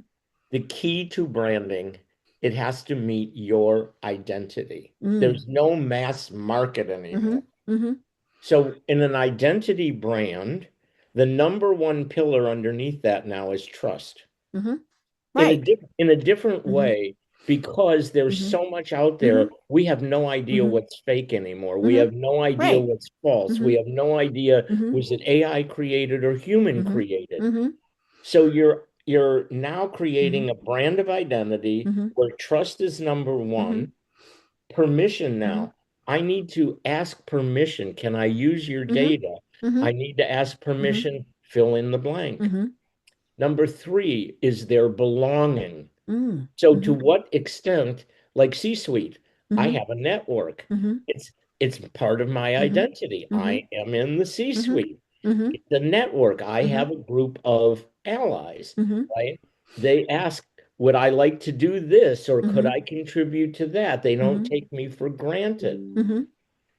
the key to branding, it has to meet your identity. Mm-hmm. There's no mass market Mm-hmm. anymore. Mm-hmm. So in an identity brand, the number one pillar underneath that now is trust. Mm-hmm. Right. In a different Mm-hmm. way, because there's Mm-hmm. so much out Mm-hmm. there, we have no idea Mm-hmm. what's fake anymore. We Mm-hmm. have no idea Right. what's false. Mm-hmm. We have no idea, Mm-hmm. was it AI created or human Mm-hmm. created? Mm-hmm. So you're now Mm-hmm. creating a brand of identity Mm-hmm. where trust is number one. Permission Mm-hmm. now. I need to ask permission. Can I use your Mm-hmm. data? Mm-hmm. I need to ask Mm-hmm. permission, fill in the blank. Mm-hmm. Number three is their belonging. So to Mm-hmm. what extent, like C-suite, I Mm-hmm. have a network. Mm-hmm. It's part of my Mm-hmm. identity. Mm-hmm. I am in the Mm-hmm. C-suite. Mm-hmm. It's a network. I Mm-hmm. have a group of allies, Mm-hmm. right? They ask, would I like to do this or could Mm-hmm. I contribute to that? They don't Mm-hmm. take me for granted. Mm-hmm.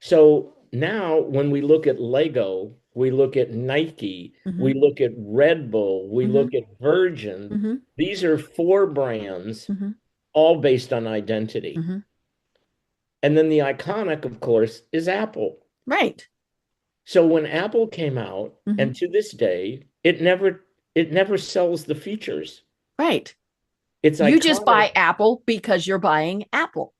So now when we look at Lego, we look at Nike, Mm-hmm. we look at Red Bull, we Mm-hmm. look at Virgin. Mm-hmm. These are four brands, Mm-hmm. all based on identity. Mm-hmm. And then the iconic, of course, is Apple. Right. So when Apple came out, Mm-hmm. and to this day, it never sells the features. Right. It's You just iconic. buy Apple because you're buying Apple.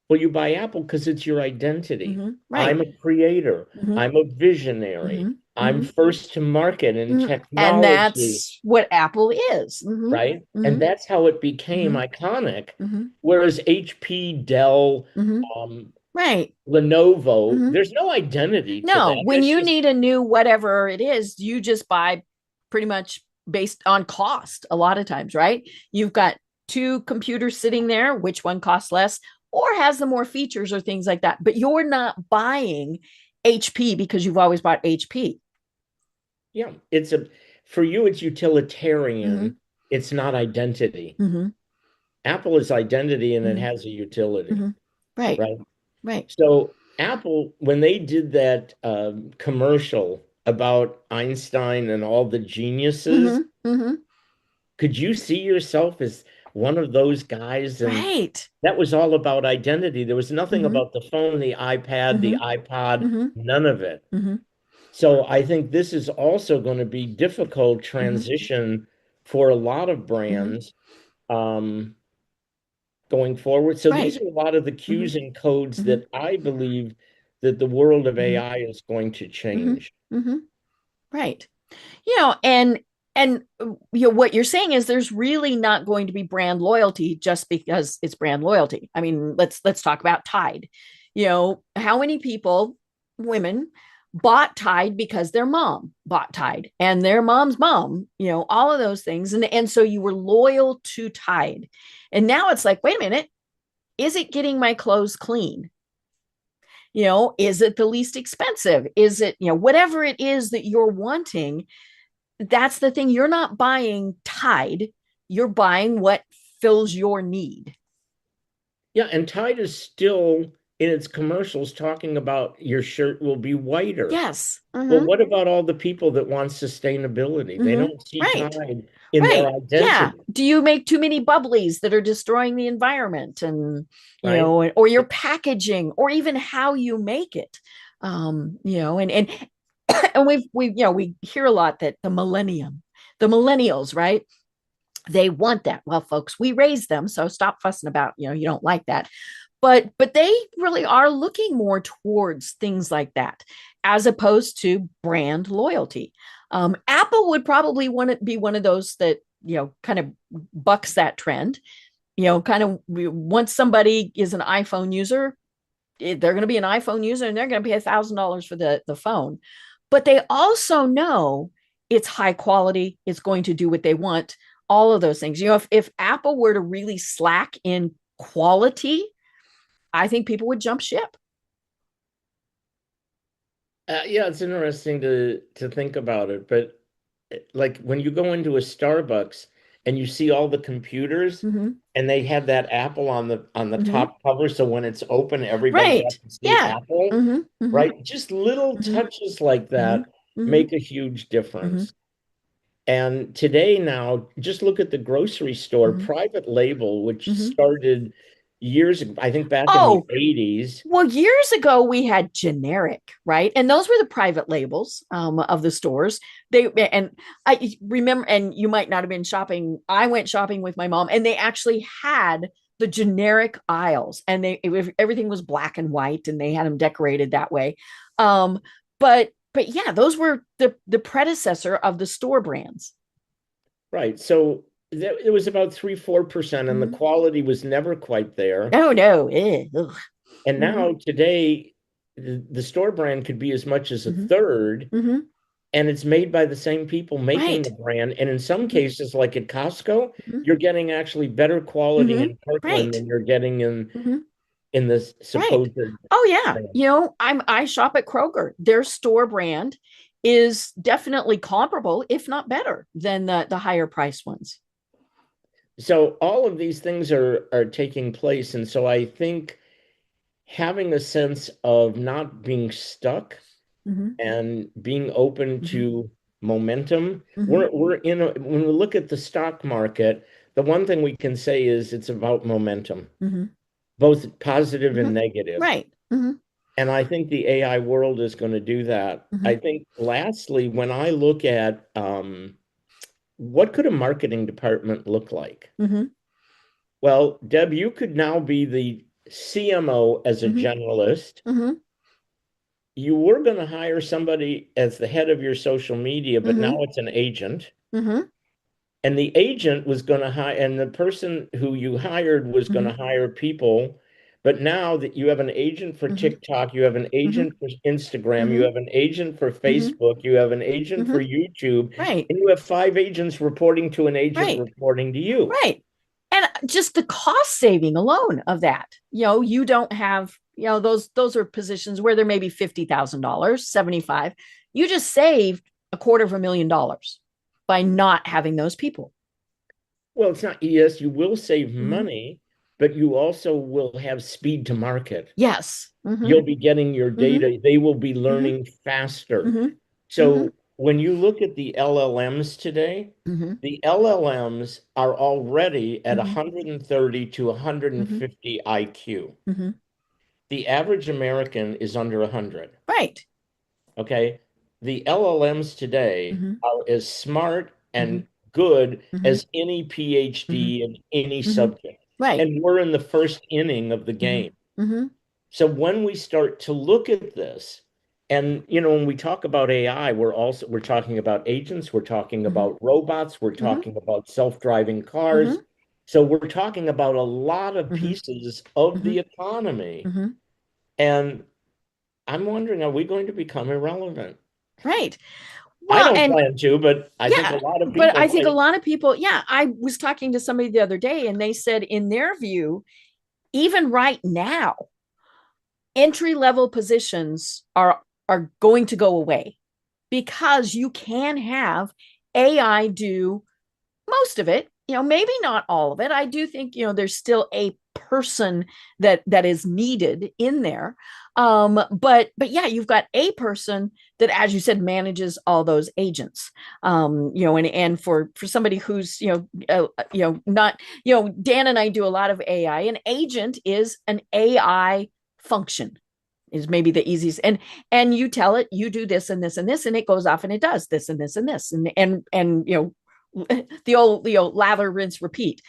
Well, you buy Apple because it's your identity. Mm-hmm. I'm Right. a creator. Mm-hmm. I'm a visionary. Mm-hmm. I'm Mm-hmm. first to market in Mm-hmm. And technology, that's what Apple is. Mm-hmm. right? And Mm-hmm. that's how it became Mm-hmm. iconic. Mm-hmm. Whereas HP, Dell, Mm-hmm. um, Right. Lenovo, Mm-hmm. there's no identity to No, that. when That's you just need a new whatever it is, you just buy pretty much based on cost a lot of times, right? You've got two computers sitting there, which one costs less or has the more features or things like that. But you're not buying HP because you've always bought HP. yeah, for you, it's Mm-hmm. utilitarian. It's not identity. Mm-hmm. Apple is identity and it Mm-hmm. has a utility, Mm-hmm. Right. right? Right. So Apple, when they did that commercial about Einstein and all the geniuses, Mm-hmm. Mm-hmm. could you see yourself as one of those guys? And Right. that was all about identity. There was nothing Mm-hmm. about the phone, the iPad, the Mm-hmm. iPod, Mm-hmm. none of it. Mm-hmm. So I think this is also going to be difficult Mm-hmm. transition for a lot of Hmm. brands um, going forward. So these Right. are a lot of the Hmm. cues and codes Hmm. that I believe that the world of Hmm. AI is going to Hmm. change. Hmm. Right. And what you're saying is there's really not going to be brand loyalty just because it's brand loyalty. I mean, let's talk about Tide. How many people, women, bought Tide because their mom bought Tide and their mom's mom, all of those things. And so you were loyal to Tide. And now it's like, wait a minute, is it getting my clothes clean? Is it the least expensive? Is it, whatever it is that you're wanting? That's the thing. You're not buying Tide, you're buying what fills your need. Yeah, and Tide is still in its commercials talking about your shirt will be whiter. Yes. Well, Mm-hmm. what about all the people that want sustainability? They Mm-hmm. don't see Right. Tide in their Right. Yeah. identity, Do you make too many bubblies that are destroying the environment, and right? or your packaging, or even how you make it? And and we hear a lot that the millennials, right? They want that. Well, folks, we raised them, so stop fussing about, you don't like that. But they really are looking more towards things like that as opposed to brand loyalty. Apple would probably want to be one of those that, kind of bucks that trend. Kind of, once somebody is an iPhone user, they're going to be an iPhone user and they're going to pay $1,000 for the phone. But they also know it's high quality, it's going to do what they want, all of those things. If Apple were to really slack in quality, I think people would jump ship. Yeah, it's interesting to think about it, but like when you go into a Starbucks and you see all the computers Mm-hmm. and they have that apple on the Mm-hmm. top cover, so when it's open, everybody Right. has to see Yeah. Apple, Mm-hmm. Mm-hmm. right? Just little Mm-hmm. touches like Mm-hmm. that Mm-hmm. make a huge Mm-hmm. difference. And today now, just look at the grocery store, Mm-hmm. private label, which Mm-hmm. started years ago, I think back in the Oh, 80s. well, years ago we had generic, right? And those were the private labels of the stores. And I remember, and you might not have been shopping. I went shopping with my mom, and they actually had the generic aisles, and everything was black and white, and they had them decorated that way. Um, but yeah, those were the predecessor of the store brands. Right. So it was about 3, 4%, and the Mm-hmm. quality was never quite there. Oh no. And Mm-hmm. now today, the store brand could be as much as a Mm-hmm. third, Mm-hmm. and it's made by the same people making the Right. brand. And in some Mm-hmm. cases, like at Costco, Mm-hmm. you're getting actually better quality Mm-hmm. in Kirkland Right. than you're getting Mm-hmm. in the Right. supposed Oh yeah. brand. I shop at Kroger. Their store brand is definitely comparable, if not better, than the higher price ones. So all of these things are taking place, and so I think having a sense of not being stuck Mm-hmm. and being open Mm-hmm. to momentum. Mm-hmm. We're in a, when we look at the stock market, the one thing we can say is it's about momentum, Mm-hmm. both positive Mm-hmm. and negative. Right. Mm-hmm. And I think the AI world is going to do that. Mm-hmm. I think lastly, when I look at what could a marketing department look like? Mm-hmm. Well, Deb, you could now be the CMO as a Mm-hmm. generalist. Mm-hmm. You were going to hire somebody as the head of your social media, but now Mm-hmm. it's an agent. Mm-hmm. And the agent was going to hire, and the person who you hired was going Mm-hmm. to hire people. But now that you have an agent for Mm-hmm. TikTok, you have an Mm-hmm. agent for Instagram, you Mm-hmm. have an agent for Mm-hmm. Facebook, you have an agent for Mm-hmm. YouTube, Right. and you have 5 agents reporting to an agent Right. reporting to you. Right. And just the cost saving alone of that. You don't have, those are positions where there may be $50,000, 75. You just saved $250,000 by not having those people. Well, it's not, yes, you will save Mm-hmm. money, but you also will have speed to market. Yes. Mm-hmm. You'll be getting your Mm-hmm. data, they will be Mm-hmm. learning faster. Mm-hmm. Mm-hmm. So when you look at the LLMs today, Mm-hmm. the LLMs are already at Mm-hmm. 130 to Mm-hmm. 150 IQ. Mm-hmm. The average American is under 100. Right. Okay. The LLMs today Mm-hmm. are as smart Mm-hmm. and good Mhm. as any Mhm. PhD in any Mhm. subject. Right. And we're in the first inning of the Mhm. game. Mhm. So when we start to look at this, and when we talk about AI, we're talking about agents, we're talking Mhm. about robots, we're Mhm. talking about self-driving cars. Mhm. So we're talking about a lot of Mhm. pieces of Mhm. the economy. Mhm. And I'm wondering, are we going to become irrelevant? Right. I Well, don't and plan to, but I think a yeah, lot of but people I think a might. lot of people, yeah, I was talking to somebody the other day and they said in their view, even right now, entry level positions are going to go away because you can have AI do most of it, maybe not all of it. I do think, there's still a person that is needed in there. But yeah, you've got a person that, as you said, manages all those agents. And for somebody who's, not, Dan and I do a lot of AI. An agent is an AI function is maybe the easiest, and you tell it you do this and this and this, and it goes off and it does this and this and this, and the old lather rinse repeat.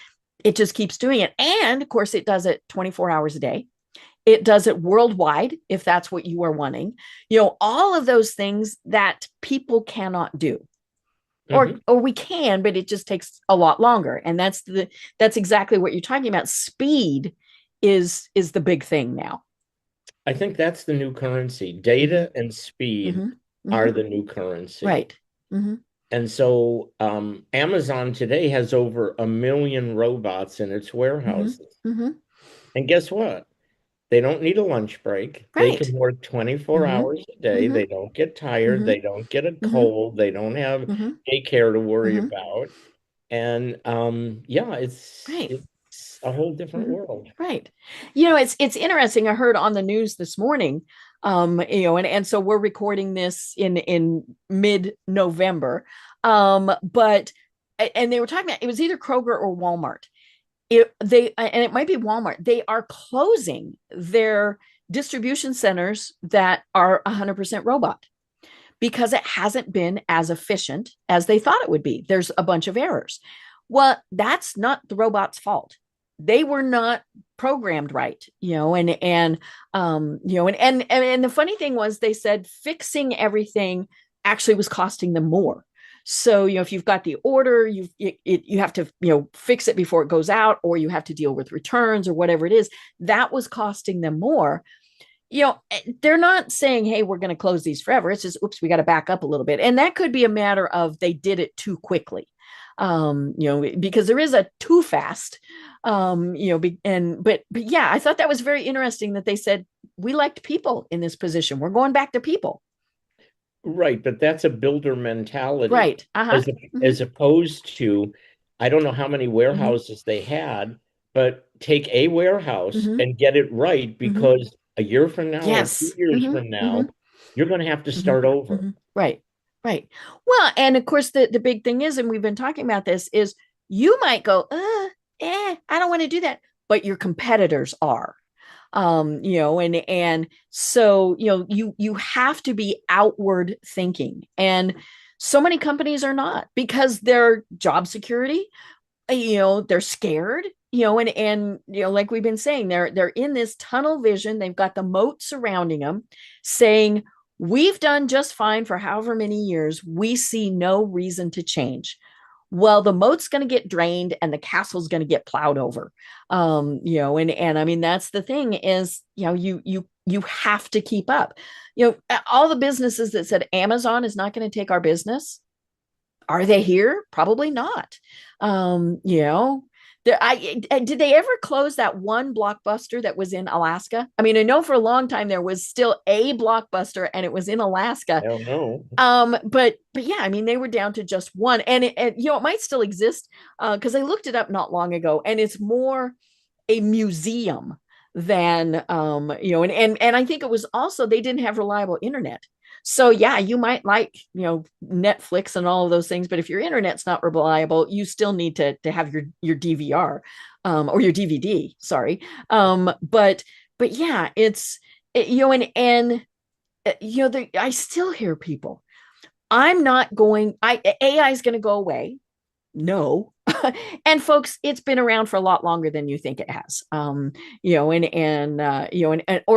It just keeps doing it, and of course it does it 24 hours a day. It does it worldwide if that's what you are wanting. All of those things that people cannot do, or Mhm. we can, but it just takes a lot longer, and that's exactly what you're talking about. Speed is the big thing now. I think that's the new currency. Mm-hmm. Data and speed Mm-hmm. Mm-hmm. are the new currency. Right. Mm-hmm. And so Amazon today has over 1 million robots in its Mm-hmm. warehouses. Mm-hmm. And guess what? They don't need a lunch break. They can Right. work 24 Mm-hmm. hours a day. Mm-hmm. They don't get tired. Mm-hmm. They don't get a Mm-hmm. cold. They don't have Mm-hmm. daycare to worry Mm-hmm. about. And yeah, Right. it's a whole different Mm-hmm. world. Right. It's interesting. I heard on the news this morning, and so we're recording this in mid-November. But and they were talking about, it was either Kroger or Walmart. And it might be Walmart. They are closing their distribution centers that are 100% robot because it hasn't been as efficient as they thought it would be. There's a bunch of errors. Well, that's not the robot's fault. They were not programmed right, and the funny thing was they said fixing everything actually was costing them more. So, if you've got the order, you have to, fix it before it goes out, or you have to deal with returns or whatever it is. That was costing them more. They're not saying, hey, we're going to close these forever. It's just, oops, we got to back up a little bit. And that could be a matter of they did it too quickly. Because there is a too fast, but yeah, I thought that was very interesting that they said, we liked people in this position. We're going back to people. Right, but that's a builder mentality Right. Uh-huh. as Mm-hmm. as opposed to, I don't know how many Mm-hmm. warehouses they had, but take a warehouse Mm-hmm. and get it right, Mm-hmm. because a year from now or two Yes. years Mm-hmm. from Mm-hmm. now, you're going to have to Mm-hmm. start over. Mm-hmm. Right. Right. Well, and of course, the big thing is, and we've been talking about this, is you might go, I don't want to do that, but your competitors are. And so, you have to be outward thinking. And so many companies are not, because their job security, they're scared, and like we've been saying, they're in this tunnel vision. They've got the moat surrounding them, saying, we've done just fine for however many years, we see no reason to change. Well, the moat's going to get drained and the castle's going to get plowed over. And I mean, that's the thing is, you have to keep up. All the businesses that said Amazon is not going to take our business, are they here? Probably not. Did they ever close that one Blockbuster that was in Alaska? I mean, I know for a long time there was still a Blockbuster and it was in Alaska. I don't know. But yeah, I mean, they were down to just one, and it might still exist, because I looked it up not long ago, and it's more a museum than, and I think it was also, they didn't have reliable internet. So yeah, you might like, Netflix and all of those things, but if your internet's not reliable, you still need to have your DVR, or your DVD, sorry. But yeah, I still hear people, I'm not going, AI is going to go away. No. And folks, it's been around for a lot longer than you think it has. Or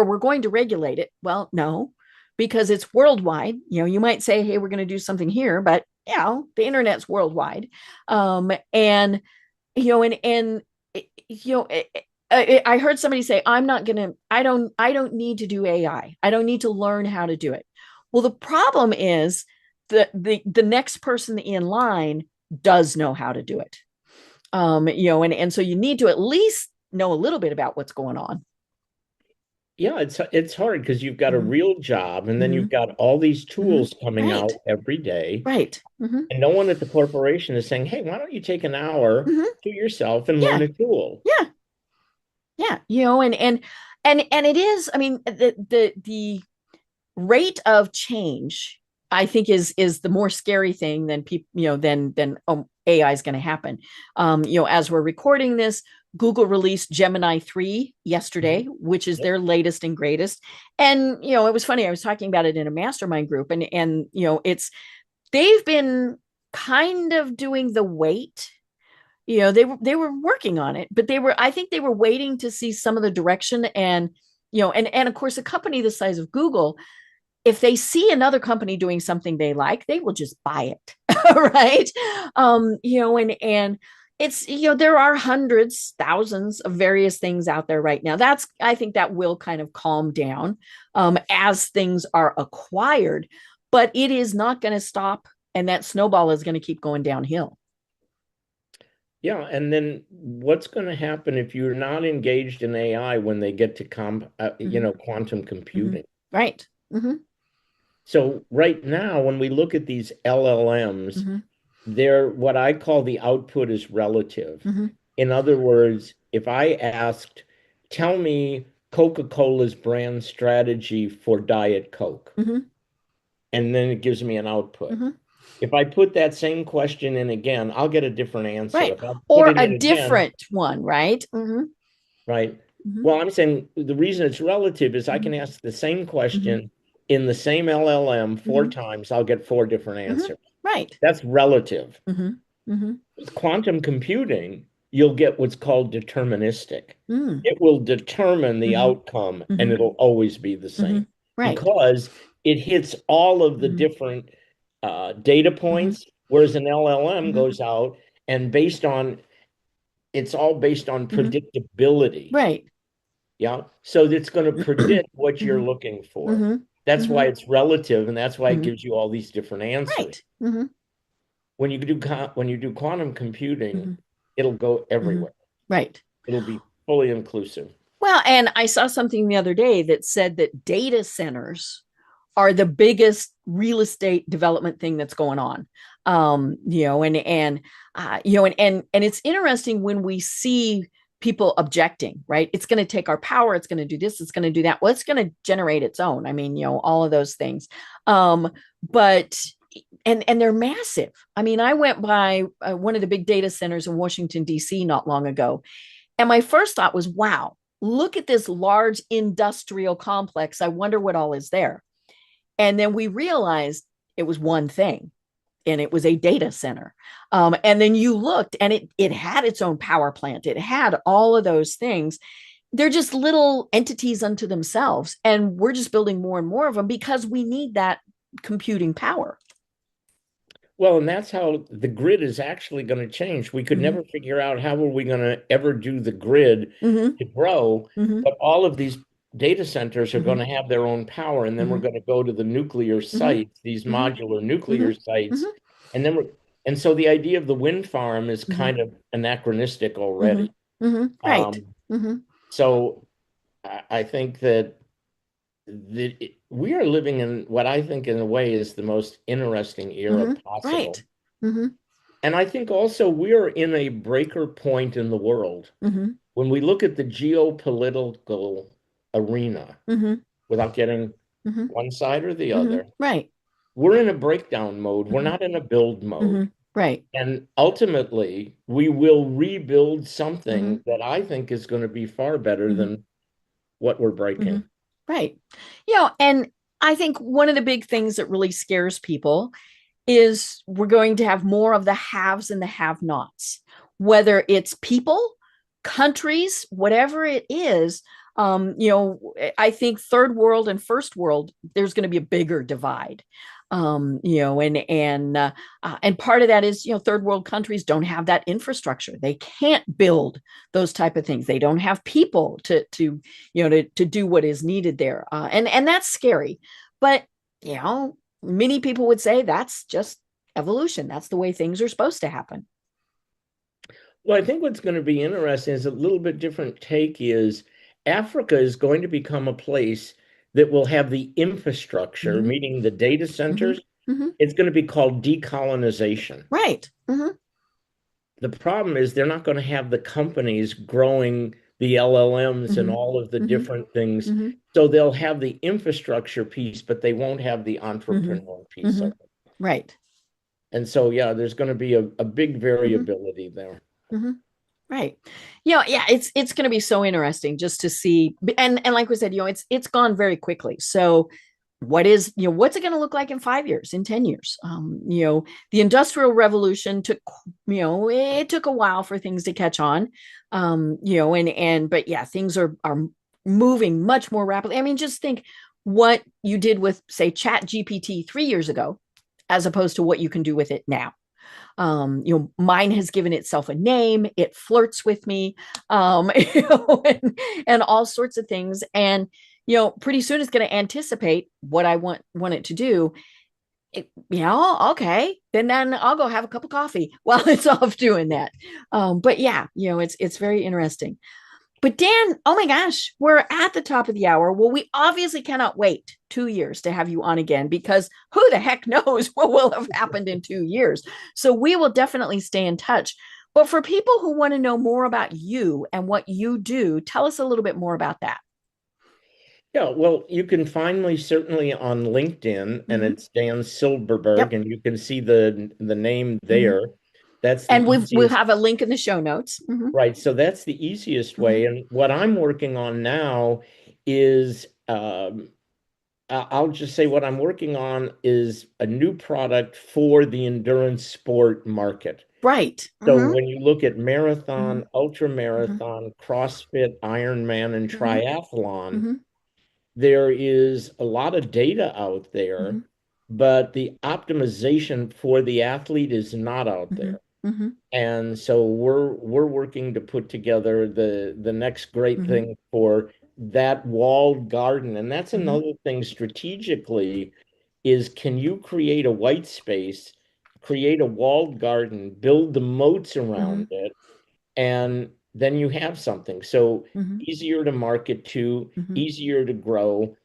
we're going to regulate it. Well, no, because it's worldwide. You might say, hey, we're going to do something here, but the internet's worldwide. And you know, and you know, I heard somebody say, I don't need to do AI. I don't need to learn how to do it. Well, the problem is the next person in line does know how to do it. And so you need to at least know a little bit about what's going on. Yeah, it's hard because you've got a Mhm. real job and then you've Mhm. got all these Mhm. tools coming Right. out every day. Right. Mhm. And no one at the corporation is saying, hey, why don't you take an hour Mhm. to yourself and learn Yeah. a tool? Yeah. Yeah. And it is, I mean, the rate of change, I think, is the more scary thing than people, than AI is going to happen. As we're recording this, Google released Gemini 3 yesterday, Mhm. which is Yep. their latest and greatest. And it was funny. I was talking about it in a mastermind group, and they've been kind of doing the wait. They were working on it, but I think they were waiting to see some of the direction, and of course, a company the size of Google, if they see another company doing something they like, they will just buy it. Right. And it's, there are hundreds, thousands of various things out there right now. I think that will kind of calm down as things are acquired, but it is not going to stop. And that snowball is going to keep going downhill. Yeah, and then what's going to happen if you're not engaged in AI when they get to Mm-hmm. quantum Mm-hmm. computing? Right. Mm-hmm. So right now, when we look at these LLMs, Mm-hmm. they're what I call the output is relative. Mm-hmm. In other words, if I asked, tell me Coca-Cola's brand strategy for Diet Coke, Mm-hmm. and then it gives me an output. Mm-hmm. If I put that same question in again, I'll get a different answer. Right. If I put Or it a in again, different one, right? Mm-hmm. right? Mm-hmm. Well, I'm saying the reason it's relative is I Mm-hmm. can ask the same Mm-hmm. question in the same LLM four Mm-hmm. times, I'll get four different Mm-hmm. answers. Right. That's relative. Mm-hmm. Mm-hmm. With quantum computing, you'll get what's called deterministic. Mm. It will determine the Mm-hmm. outcome and Mm-hmm. it'll always be the Mm-hmm. same Right. because it hits all of the Mm-hmm. different data Mm-hmm. points, whereas an LLM Mm-hmm. goes out and it's all based on Mm-hmm. predictability. Right. Yeah. So it's going to predict what you're Mm-hmm. looking for. Mm-hmm. That's Mm-hmm. why it's relative and that's why it Mm-hmm. gives you all these different answers. Right. Mm-hmm. When you do quantum computing, Mm-hmm. it'll go Mm-hmm. everywhere. Right. It'll be fully inclusive. Well, and I saw something the other day that said that data centers are the biggest real estate development thing that's going on. And it's interesting when we see people objecting, right? It's going to take our power. It's going to do this. It's going to do that. Well, it's going to generate its own. I mean, all of those things. But and they're massive. I mean, I went by one of the big data centers in Washington, D.C. not long ago, and my first thought was, wow, look at this large industrial complex. I wonder what all is there. And then we realized it was one thing, and it was a data center. And then you looked, and it had its own power plant. It had all of those things. They're just little entities unto themselves. And we're just building more and more of them because we need that computing power. Well, and that's how the grid is actually going to change. We could Mm-hmm. never figure out how are we going to ever do the grid Mm-hmm. to grow, Mm-hmm. but all of these data centers are going Mm-hmm. to have their own power, and then we're Mm-hmm. going to go to the nuclear Mm-hmm. sites, these Mm-hmm. modular Mm-hmm. nuclear sites, Mm-hmm. and then and so the idea of the wind farm is Mm-hmm. kind of anachronistic already. Mm-hmm. Mm-hmm. Right. Um, Mm-hmm. so I think that we are living in what I think, in a way, is the most interesting era Mm-hmm. possible. Right. Mm-hmm. And I think also we're in a breaker point in the world. Mm-hmm. When we look at the geopolitical arena, Mm-hmm. without getting Mm-hmm. one side or the Mm-hmm. other, Right. we're in a breakdown mode. We're Mm-hmm. not in a build Mm-hmm. mode. Right. And ultimately, we will rebuild Mm-hmm. something that I think is going to be far better Mm-hmm. than what we're Mm-hmm. breaking. Right. And I think one of the big things that really scares people is we're going to have more of the haves and the have-nots, whether it's people, countries, whatever it is. I think third world and first world, there's going to be a bigger divide. And part of that is, third world countries don't have that infrastructure. They can't build those type of things. They don't have people to do what is needed there. And that's scary. But, many people would say that's just evolution. That's the way things are supposed to happen. Well, I think what's going to be interesting is a little bit different take is Africa is going to become a place that will have the infrastructure, Mhm. meaning the data Mhm. centers. Mhm. It's going to be called decolonization. Right. Mhm. The problem is they're not going to have the companies growing the LLMs and Mhm. all of the Mhm. different things. Mhm. So they'll have the infrastructure piece, but they won't have the Mhm. entrepreneur piece of Mhm. it. Right. And so, yeah, there's going to be a big Mhm. variability there. Mhm. Right. Yeah, it's going to be so interesting just to see. And like we said, it's gone very quickly. So what's it going to look like in 5 years, in 10 years? The Industrial Revolution took, it took a while for things to catch on. But yeah, things are moving much more rapidly. I mean, just think what you did with, say, Chat GPT 3 years ago, as opposed to what you can do with it now. Mine has given itself a name. It flirts with me, and all sorts of things. And pretty soon it's going to anticipate what I want it to do. Okay, then I'll go have a cup of coffee while it's off doing that. But yeah, it's very interesting. But Dan, oh my gosh, we're at the top of the hour. Well, we obviously cannot wait 2 years to have you on again, because who the heck knows what will have happened in 2 years. So we will definitely stay in touch. But for people who want to know more about you and what you do, tell us a little bit more about that. Yeah, well, you can find me certainly on LinkedIn, and Mm-hmm. it's Dan Silberberg, Yep. and you can see the name Mm-hmm. there. That's the And we'll easiest, have a link in the show notes. Mm-hmm. right? So that's the easiest Mm-hmm. way. And what I'm working on now is, I'll just say what I'm working on is a new product for the endurance sport market. Right. So Mm-hmm. when you look at Mm-hmm. marathon, ultra Mm-hmm. marathon, CrossFit, Ironman, and Mm-hmm. triathlon, Mm-hmm. there is a lot of data out there, but the optimization for the athlete is not out Mm-hmm. there. Mm-hmm. And so we're working to put together the next great Mm-hmm. thing for that walled garden. And that's Mm-hmm. another thing strategically is can you create a white space, create a walled garden, build the moats Mm-hmm. around it, and then you have something. So Mm-hmm. easier to market to, Mm-hmm. easier to grow,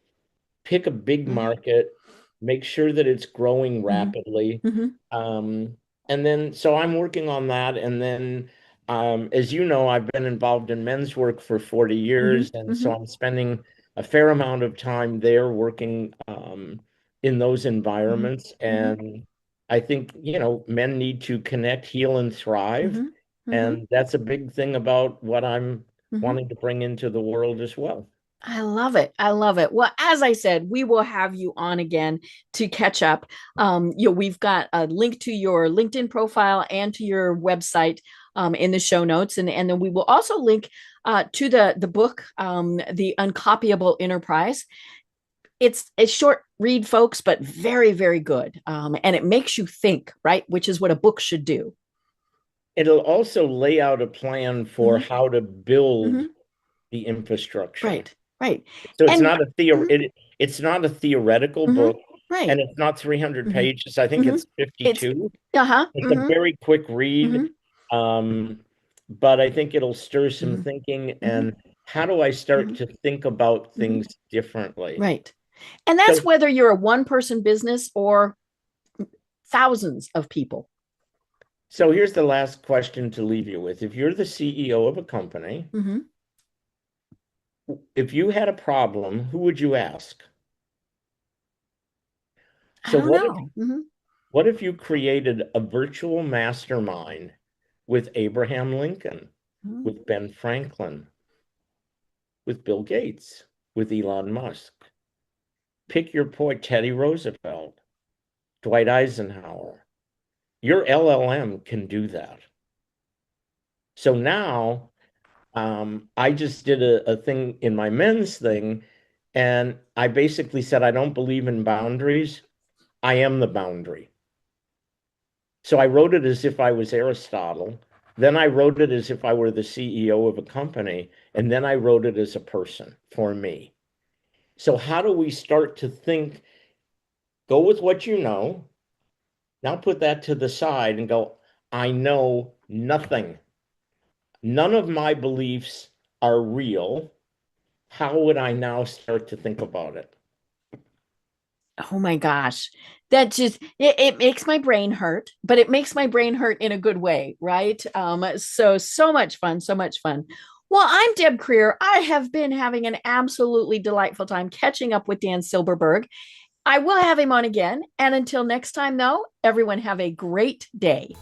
pick a big Mm-hmm. market, make sure that it's growing Mm-hmm. rapidly. Mm-hmm. And then, so I'm working on that. And then, as you know, I've been involved in men's work for 40 Mm-hmm. years. And Mm-hmm. so I'm spending a fair amount of time there working in those Mm-hmm. environments. Mm-hmm. And I think, men need to connect, heal, and thrive. Mm-hmm. Mm-hmm. And that's a big thing about what I'm Mm-hmm. wanting to bring into the world as well. I love it. I love it. Well, as I said, we will have you on again to catch up. We've got a link to your LinkedIn profile and to your website in the show notes, and then we will also link to the book, the Uncopyable Enterprise. It's a short read, folks, but very, very good, and it makes you think, right? Which is what a book should do. It'll also lay out a plan for Mm-hmm. how to build Mm-hmm. the infrastructure. Right, right, So it's and not a mhm, it's not a theoretical mhm, book, and right. it's not 300 Mm-hmm. pages. I think Mm-hmm. it's It's 52. uh-huh. It's a Mm-hmm. very quick Mm-hmm. read. But I think it'll stir some Mm-hmm. thinking Mm-hmm. and how do I start Mm-hmm. to think about Mm-hmm. things differently? Right. And that's So whether you're a one person business or thousands of people. so here's the last question to leave you with. If you're the CEO of a company, Mm-hmm. if you had a problem, who would you ask? I So don't know. Mm-hmm. what if you created a virtual mastermind with Abraham Lincoln, Mm-hmm. with Ben Franklin, with Bill Gates, with Elon Musk? Pick your point, Teddy Roosevelt. Dwight Eisenhower. Your LLM can do that. So now I just did a thing in my men's thing, and I basically said, I don't believe in boundaries. I am the boundary. So I wrote it as if I was Aristotle. Then I wrote it as if I were the CEO of a company. And then I wrote it as a person for me. So how do we start to think, go with what you know, now put that to the side and go, I know nothing. None of my beliefs are real. How would I now start to think about it? Oh my gosh. That just it makes my brain hurt, but it makes my brain hurt in a good way, right? So much fun, so much fun. Well, I'm Deb Creer. I have been having an absolutely delightful time catching up with Dan Silberberg. I will have him on again. And until next time, though, everyone have a great day.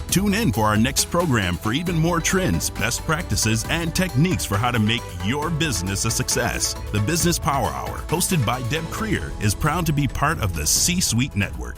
Tune in for our next program for even more trends, best practices, and techniques for how to make your business a success. The Business Power Hour, hosted by Deb Creer, is proud to be part of the C-Suite Network.